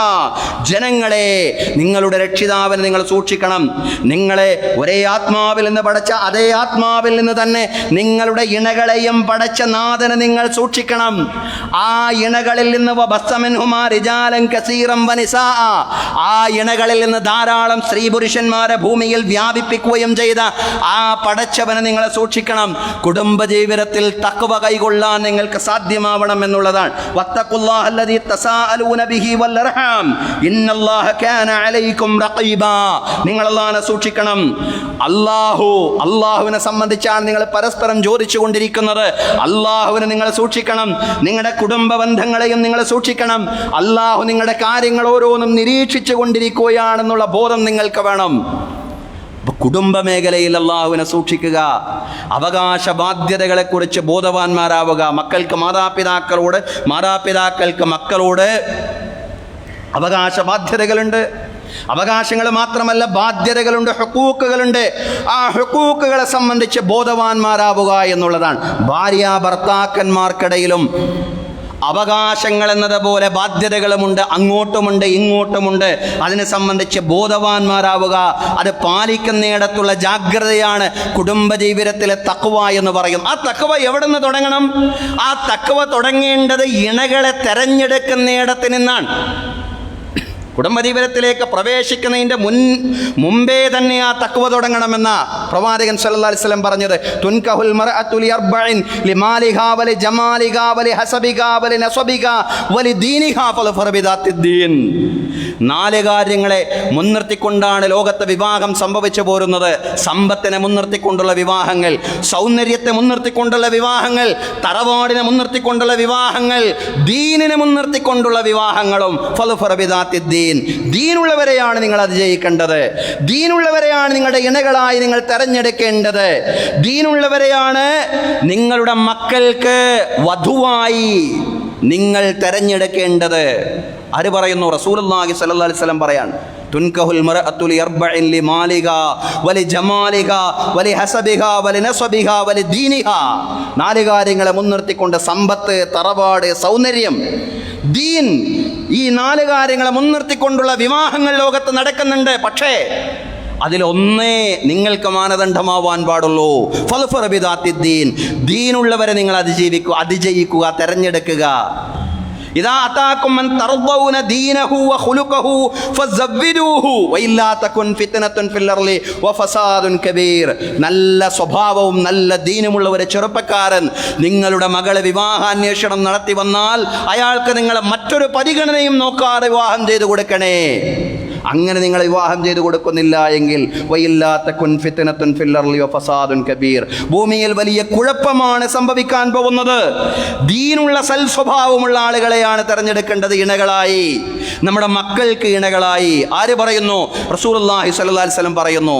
[SPEAKER 1] ജനങ്ങളെ, നിങ്ങളുടെ രക്ഷിതാവിനെ നിങ്ങൾ സൂക്ഷിക്കണം. നിങ്ങളെ ഒരേ ആത്മാവിൽ നിന്ന് പടച്ച അതേ ആത്മാവിൽ നിന്ന് തന്നെ നിങ്ങളുടെ ഇണകളെയും പടച്ച നാഥനെ നിങ്ങൾ സൂക്ഷിക്കണം. ആ ഇണകളിൽ നിന്ന് വബസ്സ മിൻഹുമാ റിജാലൻ കസീറൻ വനിസാഅ. ആ ഇണകളിൽ നിന്ന് ധാരാളം സ്ത്രീ പുരുഷന്മാരെ ഭൂമിയിൽ വ്യാപിപ്പിക്കുകയും ചെയ്ത ആ പടച്ചവനെ നിങ്ങൾ സൂക്ഷിക്കണം. കുടുംബജീവിതത്തിൽ തഖ്വ കൈകൊള്ളാൻ നിങ്ങൾക്ക് സാധ്യമാവണം എന്നുള്ളതാണ്. വത്തഖുല്ലാഹ അല്ലദീ തസാഅലൂന ബിഹി വൽ അർഹാം ഇന്നല്ലാഹ കാന അലൈക്കും റഖീബാ. നിങ്ങൾ അല്ലാഹുവിനെ സൂക്ഷിക്കണം. അല്ലാഹുവിനെ സംബന്ധിച്ചാണ് നിങ്ങൾ പരസ്പരം ചോദിച്ചു കൊണ്ടിരിക്കുന്നത്. അല്ലാഹുവിനെ നിങ്ങൾ സൂക്ഷിക്കണം. നിങ്ങളുടെ കുടുംബ ബന്ധങ്ങളെയും നിങ്ങൾ സൂക്ഷിക്കണം. അല്ലാഹു നിങ്ങളുടെ കാര്യങ്ങൾ ഓരോന്നും നിരീക്ഷിച്ചു കൊണ്ടിരിക്കുകയാണെന്നുള്ള ബോധം നിങ്ങൾക്ക് വേണം. കുടുംബ മേഖലയിൽ അല്ലാഹുവിനെ സൂക്ഷിക്കുക. അവകാശ ബാധ്യതകളെക്കുറിച്ച് ബോധവാന്മാരാവുക. മക്കൾക്ക് മാതാപിതാക്കളോട്, മാതാപിതാക്കൾക്ക് മക്കളോട് അവകാശ ബാധ്യതകളുണ്ട്. അവകാശങ്ങൾ മാത്രമല്ല, ബാധ്യതകളുണ്ട്, ഹുക്കൂക്കുകളുണ്ട്. ആ ഹുക്കൂക്കുകളെ സംബന്ധിച്ച് ബോധവാന്മാരാവുക എന്നുള്ളതാണ്. ഭാര്യ ഭർത്താക്കന്മാർക്കിടയിലും അവകാശങ്ങൾ എന്നതുപോലെ ബാധ്യതകളുമുണ്ട്, അങ്ങോട്ടുമുണ്ട് ഇങ്ങോട്ടുമുണ്ട്. അതിനെ സംബന്ധിച്ച് ബോധവാന്മാരാവുക. അത് പാലിക്കുന്നിടത്തുള്ള ജാഗ്രതയാണ് കുടുംബജീവിതത്തിലെ തഖ്വ എന്ന് പറയും. ആ തഖ്വ എവിടെ നിന്ന് തുടങ്ങണം? ആ തഖ്വ തുടങ്ങേണ്ടത് ഇണകളെ തെരഞ്ഞെടുക്കുന്നിടത്ത് നിന്നാണ്. കുടുംബജീവിതത്തിലേക്ക് പ്രവേശിക്കുന്നതിൻ്റെ മുമ്പേ തന്നെ ആ തഖ്വ തുടങ്ങണമെന്ന പ്രവാചകൻ സല്ലല്ലാഹു അലൈഹി വസല്ലം പറഞ്ഞത്. തുൻകഹുൽ മർഅതു ലിഅർബഇൻ ലിമാലിഹാ വലി ജമാലിഹാ വലി ഹസബിഹാ വലി നസബിഹാ വലി ദീനിഹാ ഫൽഫർ ബിദാത്തിദ്ദീൻ. 4 കാര്യങ്ങളെ മുൻനിർത്തിക്കൊണ്ടാണ് ലോകത്തെ വിവാഹം സംഭവിച്ചു പോരുന്നത്. സമ്പത്തിനെ മുൻനിർത്തിക്കൊണ്ടുള്ള വിവാഹങ്ങൾ, സൗന്ദര്യത്തെ മുൻനിർത്തിക്കൊണ്ടുള്ള വിവാഹങ്ങൾ, തറവാടിനെ മുൻനിർത്തിക്കൊണ്ടുള്ള വിവാഹങ്ങൾ, ദീനിനെ മുൻനിർത്തിക്കൊണ്ടുള്ള വിവാഹങ്ങളും. ഫൽഫർ ബിദാത്തിദ്ദീൻ. ദീനുള്ളവരെയാണ് നിങ്ങൾ അതിജയിക്കേണ്ടത്. ദീനുള്ളവരെയാണ് നിങ്ങളുടെ ഇണകളായി നിങ്ങൾ തെരഞ്ഞെടുക്കേണ്ടത്. ദീനുള്ളവരെയാണ് നിങ്ങളുടെ മക്കൾക്ക് വധുവായി നിങ്ങൾ തെരഞ്ഞെടുക്കേണ്ടത്. ആര് പറയുന്നു? റസൂലുള്ളാഹി സ്വല്ലല്ലാഹു അലൈഹി വസല്ലം പറയാണ്. തുൻകഹുൽ മർഅതു ലിഅർബഇൻ ലിമാലിഹാ വലി ജമാലിഹാ വലി ഹസബിഹാ വലി നസബിഹാ വലി ദീനിഹാ. 4 കാര്യങ്ങളെ മുൻനിർത്തിക്കൊണ്ട് സമ്പത്ത്, തറവാട്, സൗന്ദര്യം, ദീൻ, ഈ 4 കാര്യങ്ങളെ മുൻനിർത്തിക്കൊണ്ടുള്ള വിവാഹങ്ങൾ ലോകത്ത് നടക്കുന്നുണ്ട്. പക്ഷേ അതിലൊന്നേ നിങ്ങൾക്ക് മാനദണ്ഡമാവാൻ പാടുള്ളൂ. ഫൽഫർ ബിദാത്തിദ്ദീൻ. ദീനുള്ളവരെ നിങ്ങൾ അതിജയിക്കുക, തെരഞ്ഞെടുക്കുക. ഇദാ അതാകും മൻ തർദൗന ദീനഹു വഖുലുഖഹു ഫസവ്വിദൂഹു വഇല്ലാ തകുൻ ഫിത്നത്തുൻ ഫിൽ അർളി വഫസാദുൻ കബീർ. നല്ല സ്വഭാവവും നല്ല ദീനുമുള്ള ഒരു ചെറുപ്പക്കാരൻ നിങ്ങളുടെ മകളെ വിവാഹാന്വേഷണം നടത്തി വന്നാൽ അയാൾക്ക് നിങ്ങൾ മറ്റൊരു പരിഗണനയും നോക്കാതെ വിവാഹം ചെയ്തു കൊടുക്കണേ. അങ്ങനെ നിങ്ങൾ വിവാഹം ചെയ്തു കൊടുക്കുന്നില്ല എങ്കിൽ വഇല്ലാ തകുൻ ഫിത്നത്തുൻ ഫിൽ അർളി വഫസാദുൻ കബീർ. ഭൂമിയിൽ വലിയ കുഴപ്പമാണ് സംഭവിക്കാൻ പോകുന്നത്. ദീനുള്ള സൽസ്വഭാവമുള്ള ആളുകളെയാണ് തിരഞ്ഞെടുക്കേണ്ടത് ഇണകളായി, നമ്മുടെ മക്കൾക്ക് ഇണകളായി. ആര് പറയുന്നു? റസൂലുള്ളാഹി സ്വല്ലല്ലാഹു അലൈഹി വസല്ലം പറയുന്നു.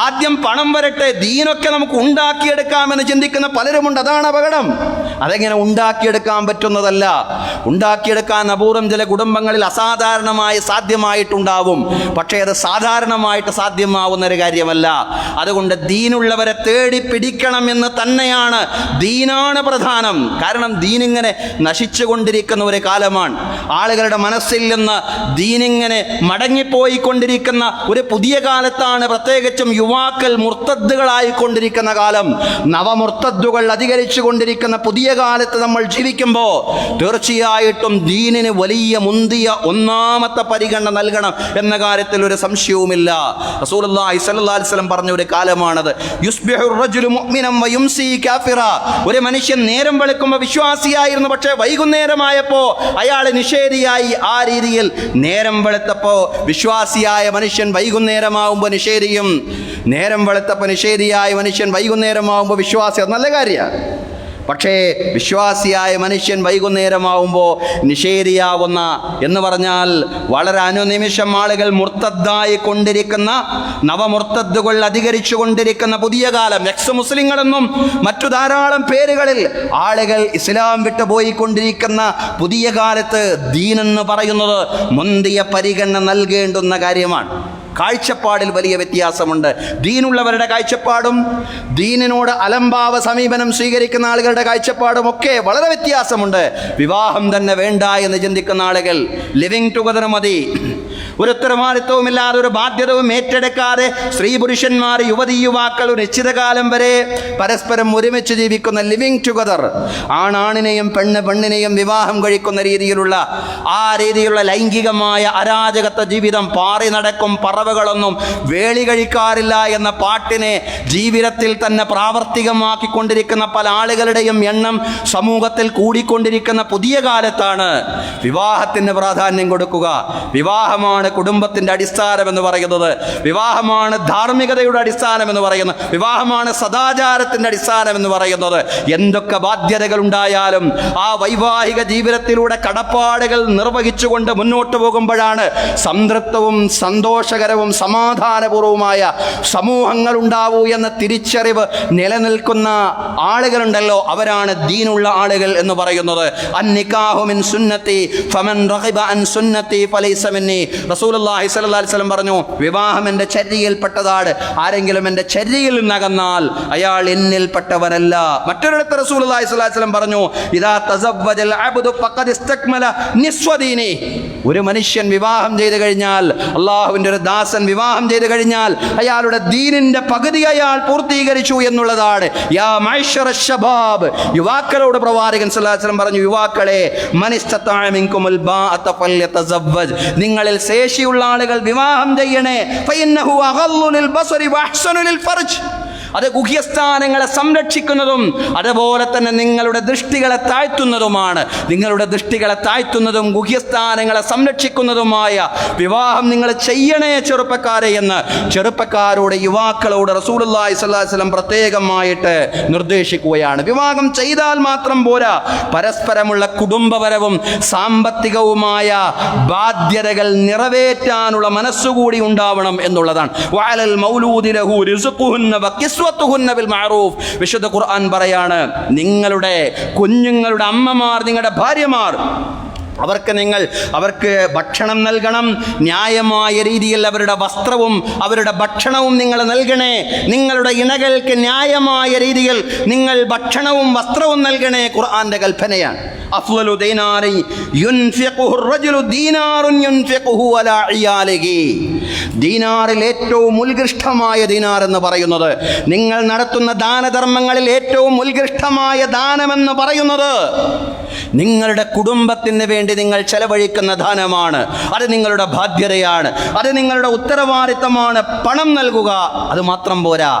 [SPEAKER 1] ആദ്യം പണം വരട്ടെ, ദീനൊക്കെ നമുക്ക് ഉണ്ടാക്കിയെടുക്കാമെന്ന് ചിന്തിക്കുന്ന പലരുമുണ്ട്. അതാണ് അപകടം. അതെങ്ങനെ ഉണ്ടാക്കിയെടുക്കാൻ പറ്റുന്നതല്ല. ഉണ്ടാക്കിയെടുക്കാൻ അപൂർവം ചില കുടുംബങ്ങളിൽ അസാധാരണമായി സാധ്യമായിട്ടുണ്ടാവും. പക്ഷേ അത് സാധാരണമായിട്ട് സാധ്യമാവുന്ന ഒരു കാര്യമല്ല. അതുകൊണ്ട് ദീനുള്ളവരെ തേടി പിടിക്കണം എന്ന് തന്നെയാണ്. ദീനാണ് പ്രധാനം. കാരണം ദീനിങ്ങനെ നശിച്ചുകൊണ്ടിരിക്കുന്ന ഒരു കാലമാണ്. ആളുകളുടെ മനസ്സിൽ നിന്ന് ദീനിങ്ങനെ മടങ്ങിപ്പോയിക്കൊണ്ടിരിക്കുന്ന ഒരു പുതിയ കാലത്താണ്. പ്രത്യേകിച്ചും യുവാക്കൾ മുർത്തദ്ദുകളായിക്കൊണ്ടിരിക്കുന്ന കാലം, നവമുർത്തദ്ദുകൾ അധികരിച്ചു കൊണ്ടിരിക്കുന്ന പുതിയ കാലത്ത് നമ്മൾ ജീവിക്കുമ്പോൾ തീർച്ചയായിട്ടും ദീനിന് വലിയ മുന്തിയ ഒന്നാമത്തെ പരിഗണന നൽകണം എന്ന കാര്യത്തിൽ ഒരു സംശയവുമില്ല. റസൂലുള്ളാഹി സ്വല്ലല്ലാഹു അലൈഹി വസല്ലം പറഞ്ഞ ഒരു കാലമാണത്. യുസ്ബിഹുർ റജുലു മുഅ്മിനൻ വയുംസി കാഫിറ. ഒരു മനുഷ്യൻ നേരം വെളുക്കുമ്പോൾ വിശ്വാസിയായിരുന്നു, പക്ഷേ വൈകുന്നേരമായപ്പോൾ അയാൾ നിഷേധിയായി. ആ രീതിയിൽ നേരം വെളുത്തപ്പോൾ വിശ്വാസിയായ മനുഷ്യൻ വൈകുന്നേരമാവുമ്പോൾ നിഷേധിയും, നേരം വെളുത്തപ്പോൾ നിഷേധിയായ മനുഷ്യൻ വൈകുന്നേരമാവുമ്പോൾ വിശ്വാസി. അത് നല്ല കാര്യമാണ്. പക്ഷേ വിശ്വാസിയായ മനുഷ്യൻ വൈകുന്നേരമാവുമ്പോൾ നിഷേധിയാവുന്ന എന്ന് പറഞ്ഞാൽ വളരെ അനുനിമിഷം ആളുകൾ മുർത്തദ്ദായി കൊണ്ടിരിക്കുന്ന, നവമുർത്തദ്ദുകൾ അധികരിച്ചു കൊണ്ടിരിക്കുന്ന പുതിയ കാലം. എക്സ് മുസ്ലിങ്ങളെന്നും മറ്റു ധാരാളം പേരുകളിൽ ആളുകൾ ഇസ്ലാം വിട്ടു പോയിക്കൊണ്ടിരിക്കുന്ന പുതിയ കാലത്ത് ദീനെന്ന് പറയുന്നത് മുന്തിയ പരിഗണന നൽകേണ്ടുന്ന കാര്യമാണ്. കാഴ്ചപ്പാടിൽ വലിയ വ്യത്യാസമുണ്ട്. ദീനുള്ളവരുടെ കാഴ്ചപ്പാടും ദീനിനോട് അലംഭാവ സമീപനം സ്വീകരിക്കുന്ന ആളുകളുടെ കാഴ്ചപ്പാടും ഒക്കെ വളരെ വ്യത്യാസമുണ്ട്. വിവാഹം തന്നെ വേണ്ട എന്ന് ചിന്തിക്കുന്ന ആളുകൾ, ലിവിങ് ടുഗദർ മതി, ഒരു ഉത്തരവാദിത്വവുമില്ലാതെ ഒരു ബാധ്യതവും ഏറ്റെടുക്കാതെ സ്ത്രീ പുരുഷന്മാർ, യുവതി യുവാക്കൾ ഒരു നിശ്ചിത കാലം വരെ പരസ്പരം ഒരുമിച്ച് ജീവിക്കുന്ന ലിവിങ് ടുഗദർ, ആണാണിനെയും പെണ്ണിനെയും വിവാഹം കഴിക്കുന്ന രീതിയിലുള്ള ആ രീതിയിലുള്ള ലൈംഗികമായ അരാജകത്വ ജീവിതം. പാറി നടക്കും പറവകളൊന്നും വേളി കഴിക്കാറില്ല എന്ന പാട്ടിനെ ജീവിതത്തിൽ തന്നെ പ്രാവർത്തികമാക്കിക്കൊണ്ടിരിക്കുന്ന പല ആളുകളുടെയും എണ്ണം സമൂഹത്തിൽ കൂടിക്കൊണ്ടിരിക്കുന്ന പുതിയ കാലത്താണ് വിവാഹത്തിന് പ്രാധാന്യം കൊടുക്കുക. വിവാഹമാണ് കുടുംബത്തിന്റെ അടിസ്ഥാനം എന്ന് പറയുന്നത്, വിവാഹമാണ് ധാർമ്മികതയുടെ അടിസ്ഥാനം എന്ന് പറയുന്നത്, വിവാഹമാണ് സദാചാരത്തിന്റെ അടിസ്ഥാനം എന്ന് പറയുന്നത്. എന്തൊക്കെ ബാധ്യതകൾ ഉണ്ടായാലും ആ വൈവാഹിക ജീവിതത്തിലൂടെ കടപ്പാടുകൾ നിർവഹിച്ചുകൊണ്ട് മുന്നോട്ട് പോകുമ്പോഴാണ് സംതൃപ്തവും സന്തോഷകരവും സമാധാനപൂർവമായ സമൂഹങ്ങൾ ഉണ്ടാവൂ എന്ന തിരിച്ചറിവ് നിലനിൽക്കുന്ന ആളുകളുണ്ടല്ലോ, അവരാണ് ദീനുള്ള ആളുകൾ എന്ന് പറയുന്നത്. അന്നിക്കാഹു മിൻ സുന്നത്തി ഫമൻ റഗിബ അൻ സുന്നത്തി ഫലൈസ മിന്നി. റസൂലുള്ളാഹി സ്വല്ലല്ലാഹു അലൈഹി വസല്ലം പറഞ്ഞു, വിവാഹം എൻ്റെ ചര്യയിൽപ്പെട്ടതാണ്. ആരെങ്കിലും എൻ്റെ ചര്യയിൽ നിന്നകന്നാൽ അയാൾ എന്നിൽപ്പെട്ടവനല്ല. മറ്റൊരിടത്ത് റസൂലുള്ളാഹി സ്വല്ലല്ലാഹു അലൈഹി വസല്ലം പറഞ്ഞു, ഇദാ തസവ്വജൽ അബ്ദു ഫഖദ് ഇസ്തക്മല നിസ്ഫ ദീനി. ഒരു മനുഷ്യൻ വിവാഹം ചെയ്തു കഴിഞ്ഞാൽ, അള്ളാഹുവിൻ്റെ ഒരു ദാസൻ വിവാഹം ചെയ്തു കഴിഞ്ഞാൽ അയാളുടെ ദീനിന്റെ പകുതി അയാൾ പൂർത്തീകരിച്ചു എന്നുള്ളതാണ്. യാ മഅ്ശറ ശബാബ്, യുവാക്കളോട് പ്രവാചകൻ സ്വല്ലല്ലാഹു അലൈഹി വസല്ലം പറഞ്ഞു, യുവാക്കളെ, മനിസ്തതഅ മിൻകുമുൽ ബാഅത ഫല്യതസവ്വജ്, നിങ്ങളിൽ ശേഷിയുള്ള ആളുകൾ വിവാഹം ചെയ്യണേ. ഫഇന്നഹു അഗല്ലു ലിൽ ബസരി വഅഹ്സനു ലിൽ ഫർജ്, അത് ഗുഹ്യസ്ഥാനങ്ങളെ സംരക്ഷിക്കുന്നതും അതുപോലെ തന്നെ നിങ്ങളുടെ ദൃഷ്ടികളെ താഴ്ത്തുന്നതുമാണ്. നിങ്ങളുടെ ദൃഷ്ടികളെ താഴ്ത്തുന്നതും ഗുഹ്യസ്ഥാനങ്ങളെ സംരക്ഷിക്കുന്നതുമായ വിവാഹം നിങ്ങൾ ചെയ്യണേ ചെറുപ്പക്കാരെ എന്ന് ചെറുപ്പക്കാരോട്, യുവാക്കളോട് റസൂലുള്ളാഹി സ്വല്ലല്ലാഹു അലൈഹി വസല്ലം പ്രത്യേകമായിട്ട് നിർദ്ദേശിക്കുകയാണ്. വിവാഹം ചെയ്താൽ മാത്രം പോരാ, പരസ്പരമുള്ള കുടുംബപരവും സാമ്പത്തികവുമായ ബാധ്യതകൾ നിറവേറ്റാനുള്ള മനസ്സുകൂടി ഉണ്ടാവണം എന്നുള്ളതാണ്. വഅലൽ മൗലൂദി ലഹു റിസ്ഖുഹുന്ന വകിസ്വത്തുഹുന്ന ബിൽ മഅറൂഫ്. വിശുദ്ധ ഖുർആൻ പറയാണ്, നിങ്ങളുടെ കുഞ്ഞുങ്ങളുടെ അമ്മമാർ, നിങ്ങളുടെ ഭാര്യമാർ, അവർക്ക് ഭക്ഷണം നൽകണം. ന്യായമായ രീതിയിൽ അവരുടെ വസ്ത്രവും അവരുടെ ഭക്ഷണവും നിങ്ങൾ നൽകണേ. നിങ്ങളുടെ ഇണകൾക്ക് ന്യായമായ രീതിയിൽ നിങ്ങൾ ഭക്ഷണവും വസ്ത്രവും നൽകണേ. ഖുർആന്റെ കൽപ്പനയാണ്. അഫ്ളലു ദീനാരി യുൻഫിഖുഹു റജുലു ദീനാറുൻ യുൻഫിഖുഹു അലാ ഇയാലിഹി. ദീനാറിൽ ഏറ്റവും ഉത്കൃഷ്ടമായ ദീനാർ എന്ന് പറയുന്നത്, നിങ്ങൾ നടത്തുന്ന ദാനധർമ്മങ്ങളിൽ ഏറ്റവും ഉത്കൃഷ്ടമായ ദാനമെന്ന് പറയുന്നത് നിങ്ങളുടെ കുടുംബത്തിന് വേണ്ടി നിങ്ങൾ ചെലവഴിക്കുന്ന ദാനമാണ്. അത് നിങ്ങളുടെ ബാധ്യതയാണ്, അത് നിങ്ങളുടെ ഉത്തരവാദിത്തമാണ്. പണം നൽകുക, അത് മാത്രം പോരാ,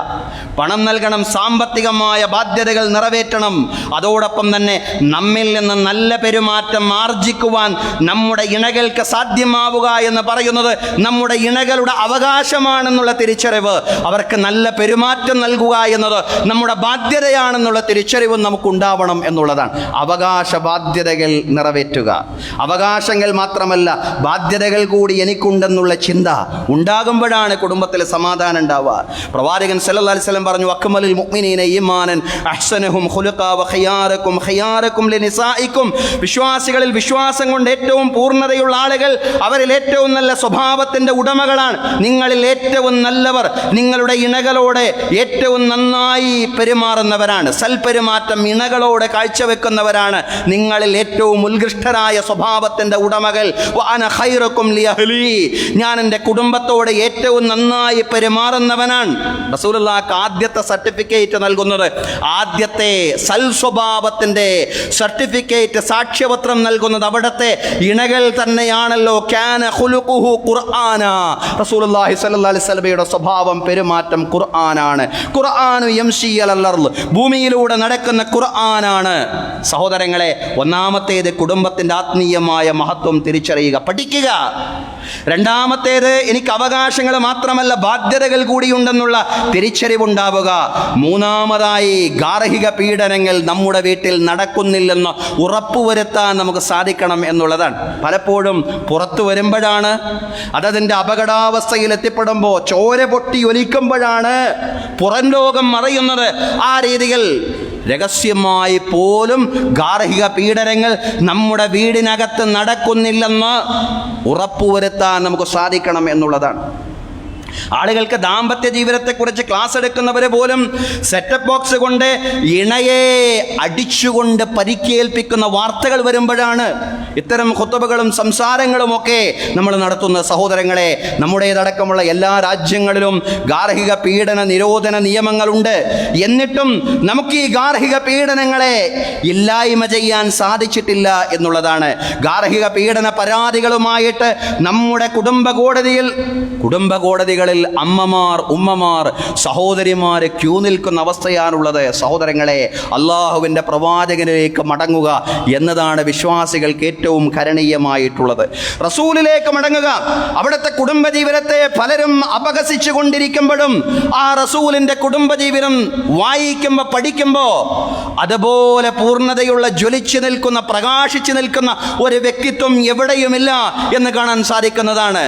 [SPEAKER 1] പണം നൽകണം, സാമ്പത്തികമായ ബാധ്യതകൾ നിറവേറ്റണം. അതോടൊപ്പം തന്നെ നമ്മിൽ നിന്ന് നല്ല പെരുമാറ്റം ആർജിക്കുവാൻ നമ്മുടെ ഇണകൾക്ക് സാധ്യമാവുക എന്ന് പറയുന്നത് നമ്മുടെ ഇണകളുടെ അവകാശമാണെന്നുള്ള തിരിച്ചറിവ്, അവർക്ക് നല്ല പെരുമാറ്റം നൽകുക എന്നത് നമ്മുടെ ബാധ്യതയാണെന്നുള്ള തിരിച്ചറിവ് നമുക്കുണ്ടാവണം എന്നുള്ളതാണ്. അവകാശ ബാധ്യതകൾ നിറവേറ്റുക. അവകാശങ്ങൾ മാത്രമല്ല, ബാധ്യതകൾ കൂടി എനിക്കുണ്ടെന്നുള്ള ചിന്ത ഉണ്ടാകുമ്പോഴാണ് കുടുംബത്തിൽ സമാധാനം ഉണ്ടാവുക. പ്രവാചകൻ സല്ലല്ലാഹു അലൈഹി വസല്ലം പറഞ്ഞു, അക്മലുൽ മുഅ്മിനീന ഈമാനൻ അഹ്സനുഹും ഖുലുഖാ വ ഖിയാറകും ഖിയാറകും ലിനിസാഇകും. വിശ്വാസികളിൽ വിശ്വാസം കൊണ്ട് ഏറ്റവും പൂർണ്ണതയുള്ള ആളുകൾ അവരിൽ ഏറ്റവും നല്ല സ്വഭാവത്തിൻ്റെ ഉടമകളാണ്. നിങ്ങളിൽ ഏറ്റവും നല്ലവർ നിങ്ങളുടെ ഇണകളോട് ഏറ്റവും നന്നായി പെരുമാറുന്നവരാണ്. സൽപെരുമാറ്റം ഇണകളോട് കാഴ്ചവെക്കുന്നവരാണ് നിങ്ങളിൽ ഏറ്റവും ഉത്കൃഷ്ടരായ സ്വഭാവത്തിൻ്റെ ഉടമകൾ. വഅന ഖൈറുക്കും ലിഅഹ്ലി, ഞാൻ എൻ്റെ കുടുംബത്തോട് ഏറ്റവും നന്നായി പെരുമാറുന്നവനാണ്. റസൂലുള്ളാഹിക്ക് ആദ്യത്തെ സർട്ടിഫിക്കറ്റ് നൽകുന്നത്, ആദ്യത്തെ സൽ സ്വഭാവത്തിൻ്റെ സർട്ടിഫിക്കറ്റ്, സാക്ഷ്യപത്രം നൽകുന്നത് അവിടുത്തെ ഇണകൾ തന്നെയാണല്ലോ. കാന ഖുലുഖുഹു ഖുർആന, റസൂലുള്ളാഹി സ്വല്ലല്ലാഹു അലൈഹി വസല്ലമയുടെ സ്വഭാവം പെരുമാറ്റം ഖുർആനാണ്. ഖുർആനു യംശി അലൽ അർള്, ഭൂമിയിലൂടെ നടക്കുന്ന ഖുർആനാണ്. സഹോദരങ്ങളെ, ഒന്നാമത്തേത് കുടുംബത്തിൻ്റെ ആത്മീയമായ മഹത്വം തിരിച്ചറിയുക, പഠിക്കുക. രണ്ടാമത്തേത്, എനിക്ക് അവകാശങ്ങൾ മാത്രമല്ല ബാധ്യതകൾ കൂടിയുണ്ടെന്നുള്ള തിരിച്ചറിവുണ്ടാവുക. മൂന്നാമതായി, ഗാർഹിക പീഡനങ്ങൾ നമ്മുടെ വീട്ടിൽ നടക്കുന്നില്ലെന്ന് ഉറപ്പുവരുത്താൻ നമുക്ക് സാധിക്കണം എന്നുള്ളതാണ്. പലപ്പോഴും പുറത്തു വരുമ്പോഴാണ്, അതതിൻ്റെ അപകടാവസ്ഥയിൽ എത്തിപ്പെടുമ്പോൾ, ചോര പൊട്ടി ഒലിക്കുമ്പോഴാണ് പുറം ലോകം അറിയുന്നത്. ആ രീതിയിൽ രഹസ്യമായി പോലും ഗാർഹിക പീഡനങ്ങൾ നമ്മുടെ വീടിനകത്ത് നടക്കുന്നില്ലെന്ന് ഉറപ്പുവരുത്താൻ നമുക്ക് സാധിക്കണം എന്നുള്ളതാണ്. ആളുകൾക്ക് ദാമ്പത്യ ജീവിതത്തെക്കുറിച്ച് ക്ലാസ് എടുക്കുന്നവർ പോലും സെറ്റപ്പ് ബോക്സ് കൊണ്ട് ഇണയെ അടിച്ചുകൊണ്ട് പരിക്കേൽപ്പിക്കുന്ന വാർത്തകൾ വരുമ്പോഴാണ് ഇത്തരം ഖുത്ബകളും സംസാരങ്ങളുമൊക്കെ നമ്മൾ നടത്തുന്ന. സഹോദരങ്ങളെ, നമ്മുടേതടക്കമുള്ള എല്ലാ രാജ്യങ്ങളിലും ഗാർഹിക പീഡന നിരോധന നിയമങ്ങളുണ്ട്. എന്നിട്ടും നമുക്ക് ഈ ഗാർഹിക പീഡനങ്ങളെ ഇല്ലായ്മ ചെയ്യാൻ സാധിച്ചിട്ടില്ല എന്നുള്ളതാണ്. ഗാർഹിക പീഡന പരാതികളുമായിട്ട് നമ്മുടെ കുടുംബ കോടതികളിൽ അമ്മമാർ, ഉമ്മമാർ, സഹോദരിമാർ ക്യൂ നിൽക്കുന്ന അവസ്ഥയാണുള്ളത്. സഹോദരങ്ങളെ, അള്ളാഹുവിൻ്റെ പ്രവാചകനിലേക്ക് മടങ്ങുക എന്നതാണ് വിശ്വാസികൾക്ക് ഏറ്റവും കരണീയമായിട്ടുള്ളത്. റസൂലിലേക്ക് മടങ്ങുക. അവിടുത്തെ കുടുംബജീവിതത്തെ പലരും അപഹസിച്ചു കൊണ്ടിരിക്കുമ്പോഴും ആ റസൂലിൻ്റെ കുടുംബജീവിതം വായിക്കുമ്പോൾ, പഠിക്കുമ്പോൾ അതുപോലെ പൂർണ്ണതയുള്ള ജ്വലിച്ചു നിൽക്കുന്ന, പ്രകാശിച്ചു നിൽക്കുന്ന ഒരു വ്യക്തിത്വം എവിടെയുമില്ല എന്ന് കാണാൻ സാധിക്കുന്നതാണ്.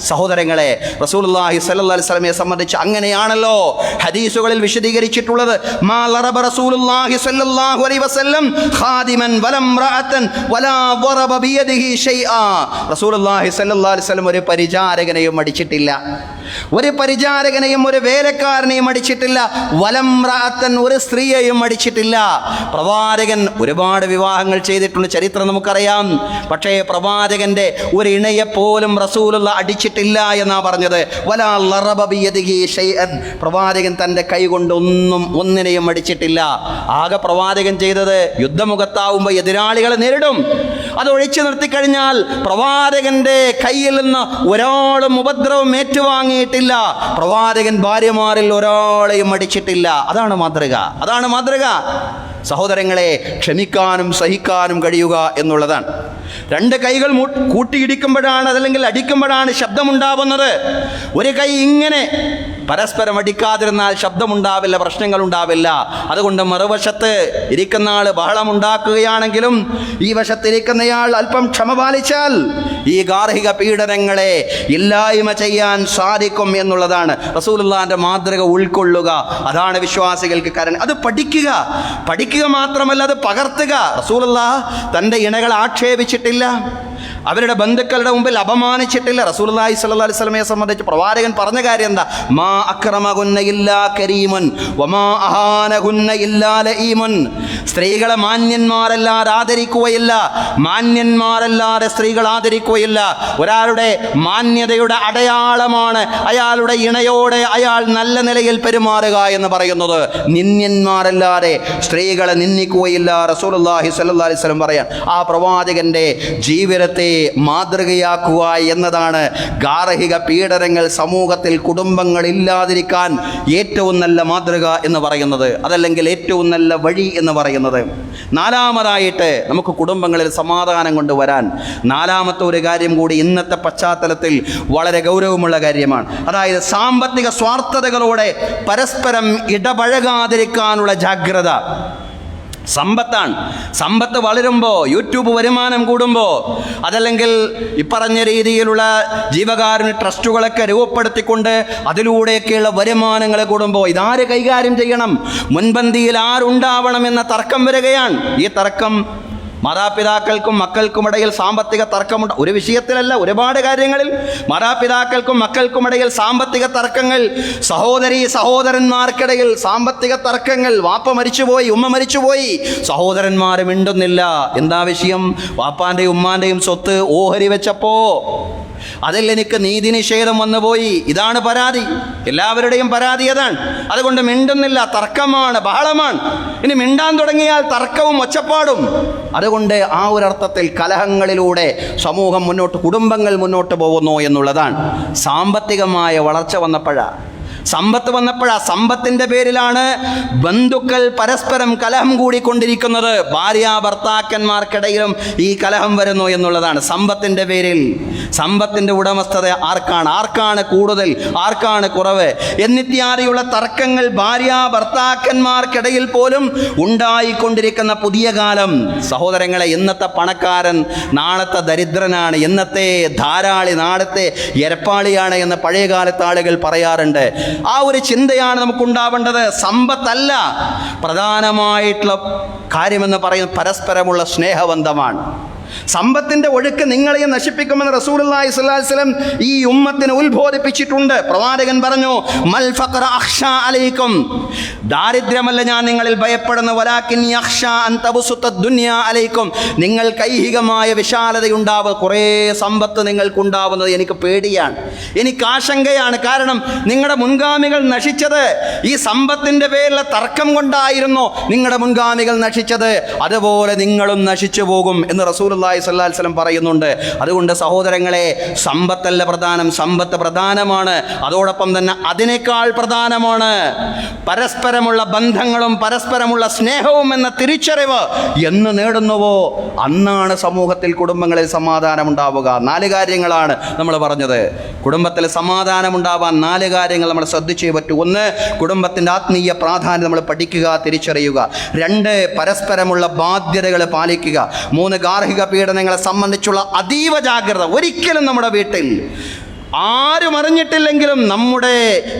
[SPEAKER 1] സഹോദരങ്ങളെ, റസൂലുള്ളാഹി സ്വല്ലല്ലാഹു അലൈഹി വസല്ലമയെ സംബന്ധിച്ച് അങ്ങനെയാണല്ലോ ഹദീസുകളിൽ വിശദീകരിച്ചിട്ടുള്ളത്. മാ ലറബ റസൂലുള്ളാഹി സ്വല്ലല്ലാഹു അലൈഹി വസല്ലം ഖാദിമൻ വലംറഅതൻ വലാ ദറബ ബിയദിഹി ഷൈആ. റസൂലുള്ളാഹി സ്വല്ലല്ലാഹു അലൈഹി വസല്ലം ഒരു പരിചാരകനെയും അടിച്ചിട്ടില്ല, ഒരു പരിചാരകനെയും ഒരു വേലക്കാരനെയും അടിച്ചിട്ടില്ല. വലംറഅതൻ, ഒരു സ്ത്രീയെയും അടിച്ചിട്ടില്ല. പ്രവാചകൻ ഒരുപാട് വിവാഹങ്ങൾ ചെയ്തിട്ടുണ്ട്, ചരിത്രം നമുക്കറിയാം. പക്ഷേ പ്രവാചകന്റെ ഒരു ഇണയെപ്പോലും റസൂലുള്ളാഹി അടിച്ചിട്ടില്ല എന്നാ പറഞ്ഞത്. വലാ ലറബ ബിയദിഹി ഷൈഅൻ, പ്രവാചകൻ തൻ്റെ കൈ കൊണ്ട് ഒന്നിനെയും അടിച്ചിട്ടില്ല. ആകെ പ്രവാചകൻ ചെയ്തത്, യുദ്ധമുഖത്താവുമ്പോൾ എതിരാളികളെ നേരിടും, അത് ഒഴിച്ചു നിർത്തിക്കഴിഞ്ഞാൽ പ്രവാചകന്റെ കയ്യിൽ നിന്ന് ഒരാളും ഉപദ്രവം ഏറ്റുവാങ്ങിയിട്ടില്ല. പ്രവാചകൻ ഭാര്യമാരിൽ ഒരാളെയും അടിച്ചിട്ടില്ല. അതാണ് മാതൃക, അതാണ് മാതൃക. സഹോദരങ്ങളെ, ക്ഷമിക്കാനും സഹിക്കാനും കഴിയുക എന്നുള്ളതാണ്. രണ്ട് കൈകൾ കൂട്ടിയിടിക്കുമ്പോഴാണ്, അതല്ലെങ്കിൽ അടിക്കുമ്പോഴാണ് ശബ്ദമുണ്ടാവുന്നത്. ഒരു കൈ ഇങ്ങനെ പരസ്പരം അടിക്കാതിരുന്നാൽ ശബ്ദമുണ്ടാവില്ല, പ്രശ്നങ്ങളുണ്ടാവില്ല. അതുകൊണ്ട് മറുവശത്ത് ഇരിക്കുന്ന ആൾ ബഹളമുണ്ടാക്കുകയാണെങ്കിലും ഈ വശത്തിരിക്കുന്നയാൾ അല്പം ക്ഷമ പാലിച്ചാൽ ഈ ഗാർഹിക പീഡനങ്ങളെ ഇല്ലായ്മ ചെയ്യാൻ സാധിക്കും എന്നുള്ളതാണ്. റസൂലുള്ളാഹിന്റെ മാതൃക ഉൾക്കൊള്ളുക, അതാണ് വിശ്വാസികൾക്ക് അത് പഠിക്കുക മാത്രമല്ല, അത് പകർത്തുക. റസൂലുള്ളാഹി തൻ്റെ ഇണകളെ ആക്ഷേപിച്ചിട്ടില്ല, അവരുടെ ബന്ധുക്കളുടെ മുമ്പിൽ അപമാനിച്ചിട്ടില്ല. റസൂലുള്ളാഹി സ്വല്ലല്ലാഹു അലൈഹി വസല്ലമയെ സംബന്ധിച്ച് പ്രവാചകൻ പറഞ്ഞ കാര്യം എന്താ? മാ അക്രമകുന്ന ഇല്ലാ കരീമുൻ വമാ അഹാനകുന്ന ഇല്ലാ ലഈമുൻ. സ്ത്രീകളെ മാന്യന്മാരല്ലാതെ ആദരിക്കുകയില്ല, മാന്യന്മാരല്ലാതെ സ്ത്രീകൾ ആദരിക്കുകയില്ല. ഒരാളുടെ മാന്യതയുടെ അടയാളമാണ് അയാളുടെ ഇണയോടെ അയാൾ നല്ല നിലയിൽ പെരുമാറുക എന്ന് പറയുന്നത്. നിന്ദ്യന്മാരല്ലാതെ സ്ത്രീകളെ നിന്ദിക്കുകയില്ല റസൂലുള്ളാഹി സ്വല്ലല്ലാഹു അലൈഹി വസല്ലം പറയാൻ. ആ പ്രവാചകന്റെ ജീവിതത്തെ മാതൃകയാക്കുക എന്നതാണ് ഗാർഹിക പീഡനങ്ങൾ സമൂഹത്തിൽ കുടുംബങ്ങളില്ലാതിരിക്കാൻ ഏറ്റവും നല്ല മാതൃക എന്ന് പറയുന്നത്, അതല്ലെങ്കിൽ ഏറ്റവും നല്ല വഴി എന്ന് പറയുന്നത്. നാലാമതായിട്ട് നമുക്ക് കുടുംബങ്ങളിൽ സമാധാനം കൊണ്ടുവരാൻ നാലാമത്തെ ഒരു കാര്യം കൂടി ഇന്നത്തെ പശ്ചാത്തലത്തിൽ വളരെ ഗൗരവമുള്ള കാര്യമാണ്. അതായത് സാമ്പത്തിക സ്വാർത്ഥതകളോടെ പരസ്പരം ഇടപഴകാതിരിക്കാനുള്ള ജാഗ്രത. സമ്പത്താണ്. സമ്പത്ത് വളരുമ്പോൾ, യൂട്യൂബ് വരുമാനം കൂടുമ്പോൾ, അതല്ലെങ്കിൽ ഇപ്പറഞ്ഞ രീതിയിലുള്ള ജീവകാരുണ്യ ട്രസ്റ്റുകളൊക്കെ രൂപപ്പെടുത്തിക്കൊണ്ട് അതിലൂടെയൊക്കെയുള്ള വരുമാനങ്ങൾ കൂടുമ്പോൾ ഇതാര് കൈകാര്യം ചെയ്യണം, മുൻപന്തിയിൽ ആരുണ്ടാവണം എന്ന തർക്കം വരികയാണ്. ഈ തർക്കം മാതാപിതാക്കൾക്കും മക്കൾക്കുമിടയിൽ സാമ്പത്തിക തർക്കമുണ്ട്. ഒരു വിഷയത്തിലല്ല, ഒരുപാട് കാര്യങ്ങളിൽ മാതാപിതാക്കൾക്കും മക്കൾക്കുമിടയിൽ സാമ്പത്തിക തർക്കങ്ങൾ, സഹോദരന്മാർക്കിടയിൽ സാമ്പത്തിക തർക്കങ്ങൾ. വാപ്പ മരിച്ചുപോയി, ഉമ്മ മരിച്ചുപോയി, സഹോദരന്മാർ മിണ്ടുന്നില്ല. എന്താ വിഷയം? വാപ്പാൻ്റെയും ഉമ്മാൻ്റെയും സ്വത്ത് ഓഹരി വെച്ചപ്പോ അതിൽ എനിക്ക് നീതി നിഷേധം വന്നുപോയി. ഇതാണ് പരാതി, എല്ലാവരുടെയും പരാതി അതാണ്. അതുകൊണ്ട് മിണ്ടുന്നില്ല, തർക്കമാണ്, ബഹളമാണ്. ഇനി മിണ്ടാൻ തുടങ്ങിയാൽ തർക്കവും ഒച്ചപ്പാടും. അതുകൊണ്ട് ആ ഒരർത്ഥത്തിൽ കലഹങ്ങളിലൂടെ സമൂഹം മുന്നോട്ട്, കുടുംബങ്ങൾ മുന്നോട്ട് പോകുന്നു എന്നുള്ളതാണ്. സാമ്പത്തികമായ വളർച്ച വന്നപ്പോഴാണ്, സമ്പത്ത് വന്നപ്പോഴാ, സമ്പത്തിൻ്റെ പേരിലാണ് ബന്ധുക്കൾ പരസ്പരം കലഹം കൂടിക്കൊണ്ടിരിക്കുന്നത്. ഭാര്യ ഭർത്താക്കന്മാർക്കിടയിലും ഈ കലഹം വരുന്നു എന്നുള്ളതാണ്. സമ്പത്തിൻ്റെ പേരിൽ സമ്പത്തിൻ്റെ ഉടമസ്ഥത ആർക്കാണ് കൂടുതൽ, ആർക്കാണ് കുറവ് എന്നിത്യാദിയുള്ള തർക്കങ്ങൾ ഭാര്യ ഭർത്താക്കന്മാർക്കിടയിൽ പോലും ഉണ്ടായിക്കൊണ്ടിരിക്കുന്ന പുതിയ കാലം. സഹോദരങ്ങളെ, ഇന്നത്തെ പണക്കാരൻ നാളത്തെ ദരിദ്രനാണ്, ഇന്നത്തെ ധാരാളി നാളത്തെ എരപ്പാളിയാണ് എന്ന് പഴയകാലത്ത് ആളുകൾ പറയാറുണ്ട്. ആ ഒരു ചിന്തയാണ് നമുക്കുണ്ടാവേണ്ടത്. സമ്പത്തല്ല പ്രധാനമായിട്ടുള്ള കാര്യമെന്ന് പറയുന്നത് പരസ്പരമുള്ള സ്നേഹബന്ധമാണ്. സമ്പത്തിൻ്റെ ഒഴുക്ക് നിങ്ങളെയും നശിപ്പിക്കുമെന്ന് റസൂലുള്ളാഹി സ്വല്ലല്ലാഹി അലൈഹി വസല്ലം ഈ ഉമ്മത്തിനെ ഉത്ബോധിപ്പിച്ചിട്ടുണ്ട്. പ്രവാചകൻ പറഞ്ഞു, മൽ ഫഖറ അഖ്ശാ അലൈക്കും, ദാരിദ്ര്യമല്ല ഞാൻ നിങ്ങളിൽ ഭയപ്പെടുന്നു, വലാകിൻ യഖ്ശാ അൻ തബ്സുത്ത ദുനിയാ അലൈക്കും, നിങ്ങൾ കൈഹികമായ വിശാലതയുണ്ടാവുക, കുറേ സമ്പത്ത് നിങ്ങൾക്കുണ്ടാവുന്നത് എനിക്ക് പേടിയാണ്, എനിക്ക് ആശങ്കയാണ്. കാരണം നിങ്ങളുടെ മുൻഗാമികൾ നശിച്ചത് ഈ സമ്പത്തിൻ്റെ പേരിലെ തർക്കം കൊണ്ടായിരുന്നു. നിങ്ങളുടെ മുൻഗാമികൾ നശിച്ചത്, അതുപോലെ നിങ്ങളും നശിച്ചു പോകും എന്ന് റസൂലുള്ളാഹി സ്വല്ലല്ലാഹി അലൈഹി വസല്ലം പറയുന്നുണ്ട്. അതുകൊണ്ട് സഹോദരങ്ങളെ, സമ്പത്തല്ല പ്രധാനം, സമ്പത്ത് പ്രധാനമാണ്. അതോടൊപ്പം തന്നെ അതിനേക്കാൾ പ്രധാനമാണ് പരസ്പരമുള്ള ബന്ധങ്ങളും പരസ്പരമുള്ള സ്നേഹവും എന്ന തിരിച്ചറിവ്. എന്ന് നേടുന്നുവോ അന്നാണ് സമൂഹത്തിൽ, കുടുംബങ്ങളിൽ സമാധാനം ഉണ്ടാവുക. 4 കാര്യങ്ങളാണ് നമ്മൾ പറഞ്ഞത്. കുടുംബത്തിൽ സമാധാനം ഉണ്ടാവാൻ 4 കാര്യങ്ങൾ നമ്മൾ ശ്രദ്ധിച്ചേ പറ്റൂ. 1, കുടുംബത്തിൻ്റെ ആത്മീയ പ്രാധാന്യം നമ്മൾ പഠിക്കുക, തിരിച്ചറിയുക. 2, പരസ്പരമുള്ള ബാധ്യതകൾ പാലിക്കുക. 3, ഗാർഹിക പീഡനങ്ങളെ സംബന്ധിച്ചുള്ള അതീവ ജാഗ്രത. ഒരിക്കലും നമ്മുടെ വീട്ടിൽ ആരും അറിഞ്ഞിട്ടില്ലെങ്കിലും നമ്മുടെ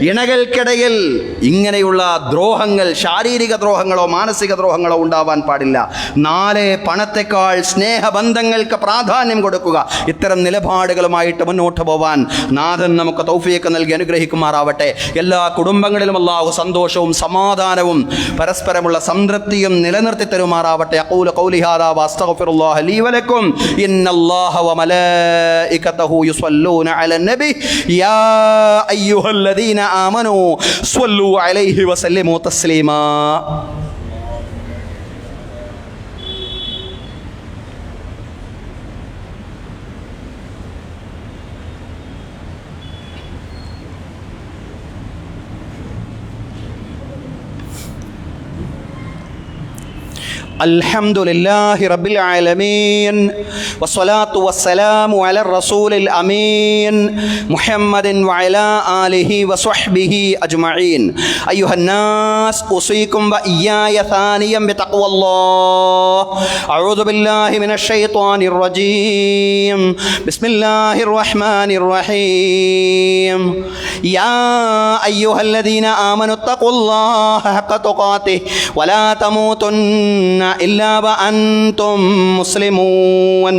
[SPEAKER 1] ഇണകൾക്കിടയിൽ ഇങ്ങനെയുള്ള ദ്രോഹങ്ങൾ, ശാരീരിക ദ്രോഹങ്ങളോ മാനസിക ദ്രോഹങ്ങളോ ഉണ്ടാവാൻ പാടില്ല. 4, പണത്തെക്കാൾ സ്നേഹബന്ധങ്ങൾക്ക് പ്രാധാന്യം കൊടുക്കുക. ഇത്തരം നിലപാടുകളുമായിട്ട് മുന്നോട്ട് പോവാൻ നാഥൻ നമുക്ക് തൗഫീഖ് നൽകി അനുഗ്രഹിക്കുമാറാവട്ടെ. എല്ലാ കുടുംബങ്ങളിലും അല്ലാഹു സന്തോഷവും സമാധാനവും പരസ്പരമുള്ള സംതൃപ്തിയും നിലനിർത്തി തരുമാറാവട്ടെ. അഖൂലു ഖൗലി ഹാദാ വഅസ്തഗ്ഫിറുല്ലാഹ ലീ വലക്കും. ഇന്നല്ലാഹ വമലായികതഹു യുസല്ലൂന അലൻ നബി യാ അയ്യുഹല്ലദീന ആമനൂ സ്വല്ലൂ അലൈഹി വസല്ലിമൂ തസ്ലീമാ. അൽഹംദുലില്ലാഹി റബ്ബിൽ ആലമീൻ വസ്സലാത്തു വസ്സലാമു അലർ റസൂലിൽ അമീൻ മുഹമ്മദിൻ വഅലാ ആലിഹി വസ്വഹ്ബിഹി അജ്മഈൻ. അയ്യുഹന്നാസ് ഉസീകും വഇയ്യായ സാനിയം ബിതഖ്വല്ലാഹ്. അഊദു ബില്ലാഹി മിനശ് ശൈത്വാനിർ റജീം. ബിസ്മില്ലാഹിർ റഹ്മാനിർ റഹീം. യാ അയ്യുഹല്ലദീന ആമനു തഖുല്ലാഹ ഹഖ തുഖാതിഹി വലാ തമൂതുന്ന ഇല്ലാ വഅൻതും മുസ്ലിമൂൻ.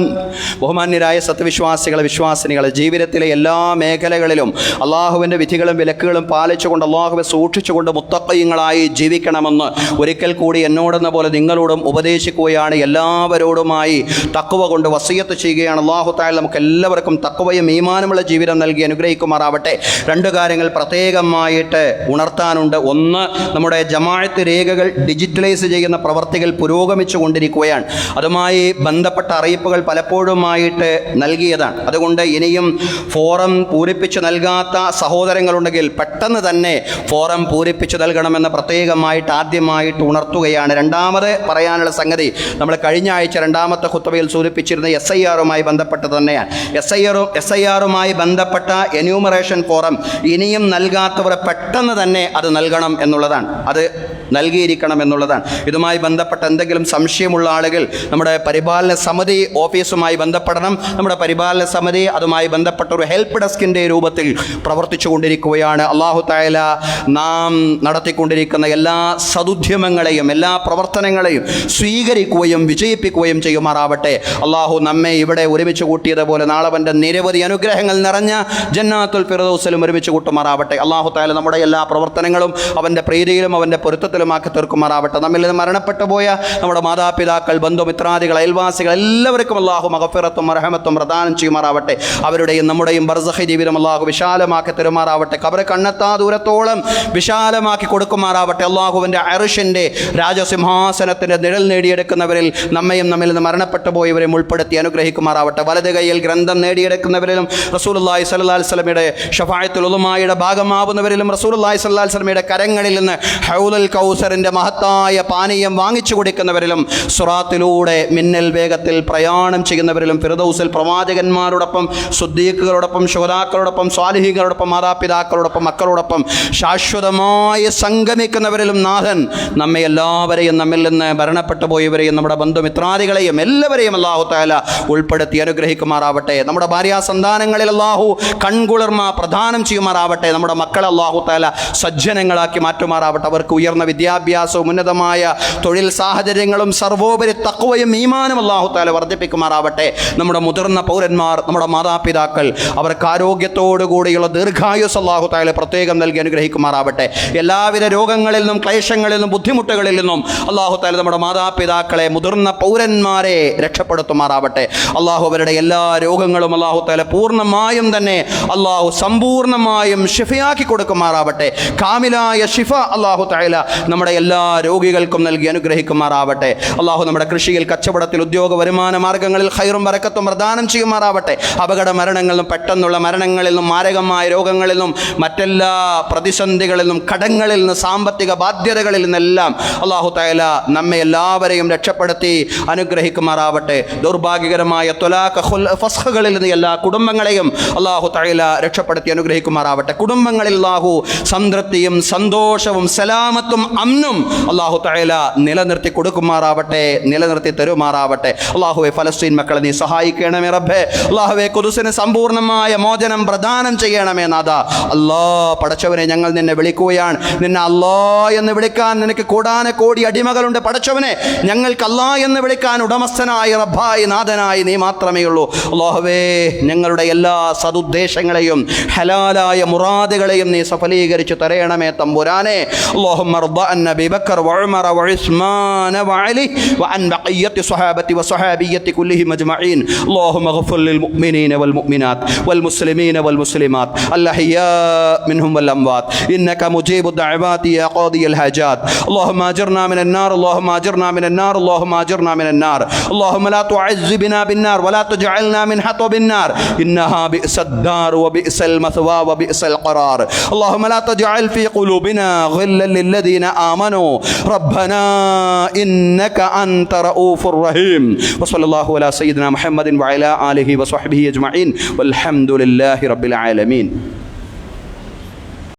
[SPEAKER 1] ബഹുമാന്യരായ സത്യവിശ്വാസികളെ, വിശ്വാസിനികളെ, ജീവിതത്തിലെ എല്ലാ മേഖലകളിലും അള്ളാഹുവിൻ്റെ വിധികളും വിലക്കുകളും പാലിച്ചുകൊണ്ട് അള്ളാഹുവെ സൂക്ഷിച്ചുകൊണ്ട് മുത്തഖീങ്ങളായി ജീവിക്കണമെന്ന് ഒരിക്കൽ കൂടി എന്നോടെന്ന പോലെ നിങ്ങളോടും ഉപദേശിക്കുകയാണ്. എല്ലാവരോടുമായി തഖ്വ കൊണ്ട് വസിയത്ത് ചെയ്യുകയാണ്. അള്ളാഹു തആല നമുക്ക് എല്ലാവർക്കും തഖ്വയും ഈമാനുമുള്ള ജീവിതം നൽകി അനുഗ്രഹിക്കുമാറാവട്ടെ. 2 കാര്യങ്ങൾ പ്രത്യേകമായിട്ട് ഉണർത്താനുണ്ട്. 1, നമ്മുടെ ജമാഅത്ത് രേഖകൾ ഡിജിറ്റലൈസ് ചെയ്യുന്ന പ്രവർത്തികൾ പുരോഗമിച്ചു കൊണ്ടിരിക്കുകയാണ്. അതുമായി ബന്ധപ്പെട്ട അറിയിപ്പുകൾ പലപ്പോഴുമായിട്ട് നൽകിയതാണ്. അതുകൊണ്ട് ഇനിയും ഫോറം പൂരിപ്പിച്ച് നൽകാത്ത സഹോദരങ്ങളുണ്ടെങ്കിൽ പെട്ടെന്ന് തന്നെ ഫോറം പൂരിപ്പിച്ച് നൽകണമെന്ന് പ്രത്യേകമായിട്ട് ആദ്യമായിട്ട് ഉണർത്തുകയാണ്. 2ാമത് പറയാനുള്ള സംഗതി, നമ്മൾ കഴിഞ്ഞ ആഴ്ച 2ാമത്തെ ഖുത്ബയിൽ സൂചിപ്പിച്ചിരുന്ന SIR-മായി ബന്ധപ്പെട്ട് തന്നെയാണ്. SIR-മായി ബന്ധപ്പെട്ട എന്യൂമറേഷൻ ഫോറം ഇനിയും നൽകാത്തവർ പെട്ടെന്ന് തന്നെ അത് നൽകണം എന്നുള്ളതാണ്. അത് നൽകിയിരിക്കണം എന്നുള്ളതാണ്. ഇതുമായി ബന്ധപ്പെട്ട എന്തെങ്കിലും സംശയമുള്ള ആളുകൾ നമ്മുടെ പരിപാലന സമിതി ഓഫീസുമായി ബന്ധപ്പെടണം. നമ്മുടെ പരിപാലന സമിതി അതുമായി ബന്ധപ്പെട്ട ഒരു ഹെൽപ്പ് ഡെസ്കിൻ്റെ രൂപത്തിൽ പ്രവർത്തിച്ചു കൊണ്ടിരിക്കുകയാണ്. അല്ലാഹു തആല നാം നടത്തിക്കൊണ്ടിരിക്കുന്ന എല്ലാ സദുദ്യമങ്ങളെയും എല്ലാ പ്രവർത്തനങ്ങളെയും സ്വീകരിക്കുകയും വിജയിപ്പിക്കുകയും ചെയ്യുമാറാവട്ടെ. അല്ലാഹു നമ്മെ ഇവിടെ ഒരുമിച്ച് കൂട്ടിയതുപോലെ നാളെ അവൻ്റെ നിരവധി അനുഗ്രഹങ്ങൾ നിറഞ്ഞ ജന്നാത്തുൽ ഫിർദൗസിലും ഒരുമിച്ച് കൂട്ടുമാറാവട്ടെ. അല്ലാഹു തആല നമ്മുടെ എല്ലാ പ്രവർത്തനങ്ങളും അവൻ്റെ പ്രീതിയിലും അവൻ്റെ പൊരുത്തത്തിലുമാക്കി തീർക്കുമാറാവട്ടെ. നമ്മിൽ നിന്ന് മരണപ്പെട്ടു പോയ നമ്മുടെ മാതാപിതാക്കൾ, ബന്ധുമിത്രാദികൾ, അയൽവാസികൾ എല്ലാവർക്കും അല്ലാഹു മഗ്ഫിറത്തും റഹ്മത്തും പ്രദാനം ചെയ്യുമാറാവട്ടെ. അവരുടെയും നമ്മുടെയും ബർസഖി ജീവിതം അല്ലാഹു വിശാലമാക്കി തരുമാറാവട്ടെ. ഖബർ കണ്ണെത്താ ദൂരത്തോളം വിശാലമാക്കി കൊടുക്കുമാറാവട്ടെ. അല്ലാഹുവിൻ്റെ അർശിൻ്റെ രാജസിംഹാസനത്തിൻ്റെ നിഴൽ നേടിയെടുക്കുന്നവരിൽ നമ്മയും നമ്മിൽ നിന്ന് മരണപ്പെട്ടു പോയവരെയും ഉൾപ്പെടുത്തി അനുഗ്രഹിക്കുമാറാവട്ടെ. വലത് കൈയിൽ ഗ്രന്ഥം നേടിയെടുക്കുന്നവരിലും റസൂലുള്ളാഹി സ്വല്ലല്ലാഹു അലൈഹി വസല്ലമയുടെ ശഫാഅത്തുൽ ഉലമായുടെ ഭാഗമാവുന്നവരിലും റസൂലുള്ളാഹി സ്വല്ലല്ലാഹു അലൈഹി വസല്ലമയുടെ കരങ്ങളിൽ നിന്ന് ഹൗലുൽ കൗസറിൻ്റെ മഹത്തായ പാനീയം വാങ്ങിച്ചു കുടിക്കുന്നവരിലും സിറാത്തിലൂടെ മിന്നൽ വേഗത്തിൽ പ്രയാണം ചെയ്യുന്നവരിലും ഫിർദൗസിൽ പ്രവാചകന്മാരോടൊപ്പം സുദ്ദീഖുകളോടൊപ്പം ശുഹദാക്കളോടൊപ്പം സ്വാലിഹീങ്ങളോടൊപ്പം മാതാപിതാക്കളോടൊപ്പം മക്കളോടൊപ്പം ശാശ്വതമായി സംഗമിക്കുന്നവരിലും നാഥൻ നമ്മെ എല്ലാവരെയും നമ്മിൽ നിന്ന് മരണപ്പെട്ടു പോയവരെയും നമ്മുടെ ബന്ധുമിത്രാദികളെയും എല്ലാവരെയും അല്ലാഹു തആല ഉൾപ്പെടുത്തി അനുഗ്രഹിക്കുമാറാവട്ടെ. നമ്മുടെ ഭാര്യാസന്താനങ്ങളിൽ അല്ലാഹു കൺകുളിർമ പ്രദാനം ചെയ്യുമാറാവട്ടെ. നമ്മുടെ മക്കളെ അല്ലാഹു തആല സജ്ജനങ്ങളാക്കി മാറ്റുമാറാവട്ടെ. അവർക്ക് ഉയർന്ന വിദ്യാഭ്യാസവും ഉന്നതമായ തൊഴിൽ സാഹചര്യങ്ങളും സർവോപരി തഖ്വയും ഈമാനും അല്ലാഹു തആല വർദ്ധിപ്പിക്കുമാറാവട്ടെ. നമ്മുടെ മുതിർന്ന പൗരന്മാർ, നമ്മുടെ മാതാപിതാക്കൾ, അവർക്ക് ആരോഗ്യത്തോടു കൂടിയുള്ള ദീർഘായുസ് അല്ലാഹു തആല പ്രത്യേകം നൽകി അനുഗ്രഹിക്കുമാറാവട്ടെ. എല്ലാവിധ രോഗങ്ങളിൽ നിന്നും ക്ലേശങ്ങളിൽ നിന്നും ബുദ്ധിമുട്ടുകളിൽ നിന്നും അല്ലാഹു തആല നമ്മുടെ മാതാപിതാക്കളെ, മുതിർന്ന പൗരന്മാരെ രക്ഷപ്പെടുത്തുമാറാവട്ടെ. അല്ലാഹു അവരുടെ എല്ലാ രോഗങ്ങളും അല്ലാഹു തആല പൂർണ്ണമായും തന്നെ അല്ലാഹു സമ്പൂർണ്ണമായും ഷിഫയാക്കി കൊടുക്കുമാറാവട്ടെ. കാമിലായ ഷിഫ അല്ലാഹു തആല നമ്മുടെ എല്ലാ രോഗികൾക്കും നൽകി അനുഗ്രഹിക്കുമാറാവട്ടെ. അല്ലാഹു നമ്മുടെ കൃഷിയിൽ, കച്ചവടത്തിൽ, ഉദ്യോഗ വരുമാന മാർഗങ്ങളിൽ ഖൈറും ബറക്കത്തും പ്രദാനം ചെയ്യുമാറാവട്ടെ. അപകട മരണങ്ങളിൽ നിന്നും, പെട്ടെന്നുള്ള മരണങ്ങളിൽ നിന്നും, മാരകമായ രോഗങ്ങളിൽ നിന്നും, മറ്റെല്ലാ പ്രതിസന്ധികളിൽ നിന്നും, കടങ്ങളിൽ നിന്ന്, സാമ്പത്തിക ബാധ്യതകളിൽ നിന്നെല്ലാം അല്ലാഹു തആല നമ്മെ എല്ലാവരെയും രക്ഷപ്പെടുത്തി അനുഗ്രഹിക്കുമാറാവട്ടെ. ദൗർഭാഗ്യകരമായ ത്വലാഖ്, ഫസ്ഖുകളിൽ നിന്ന് എല്ലാ കുടുംബങ്ങളെയും അല്ലാഹു തആല രക്ഷപ്പെടുത്തി അനുഗ്രഹിക്കുമാറാവട്ടെ. കുടുംബങ്ങളിൽ അല്ലാഹു സംതൃപ്തിയും സന്തോഷവും സലാമത്തും അമ്നും അല്ലാഹു തആല നിലനിർത്തി കൊടുക്കുമാറാവട്ടെ, നിലനിർത്തി തരുമാറാവട്ടെ. അല്ലാഹുവേ, ഫലസ്തീൻ മക്കളെ നീ സഹായിക്കണമേ റബ്ബേ. അല്ലാഹുവേ, ഖുദ്സിന് സമ്പൂർണ്ണമായ മോചനം പ്രദാനം ചെയ്യണമേ നാഥ. പടച്ചവനെ, ഞങ്ങൾ നിന്നെ വിളിക്കുകയാണ്. നിന്നെ അല്ലാ എന്ന് വിളിക്കാൻ നിനക്ക് കോടാനകോടി അടിമകളുണ്ട്. പടച്ചവനെ, ഞങ്ങൾക്ക് അല്ലാ എന്ന് വിളിക്കാൻ ഉടമസ്ഥനായ റബ്ബായി നാഥനായി നീ മാത്രമേ ഉള്ളൂ. അല്ലാഹുവേ, ഞങ്ങളുടെ എല്ലാ സദുദ്ദേശങ്ങളെയും ഹലാലായ മുറാദുകളെയും നീ സഫലീകരിച്ചു തരയണമേ തമ്പുരാനെ. اللهم ارض عن ابي بكر وعمر وعثمان وعلي وعن بقيه الصحابه والصحابيه كلهم اجمعين. اللهم اغفر للمؤمنين والمؤمنات والمسلمين والمسلمات الاحياء منهم والاموات انك مجيب الدعوات يا قاضي الحاجات. اللهم اجرنا من النار، اللهم اجرنا من النار، اللهم اجرنا من النار. اللهم لا تعذبنا بالنار ولا تجعلنا من حطب النار انها بئس الدار وبئس المثوى وبئس القرار. اللهم لا تجعل في قلوبنا غلا للذين آمنوا ربنا إنك أنت رؤوف رحيم. وصلى الله على سيدنا محمد وعلى آله وصحبه أجمعين والحمد لله رب العالمين.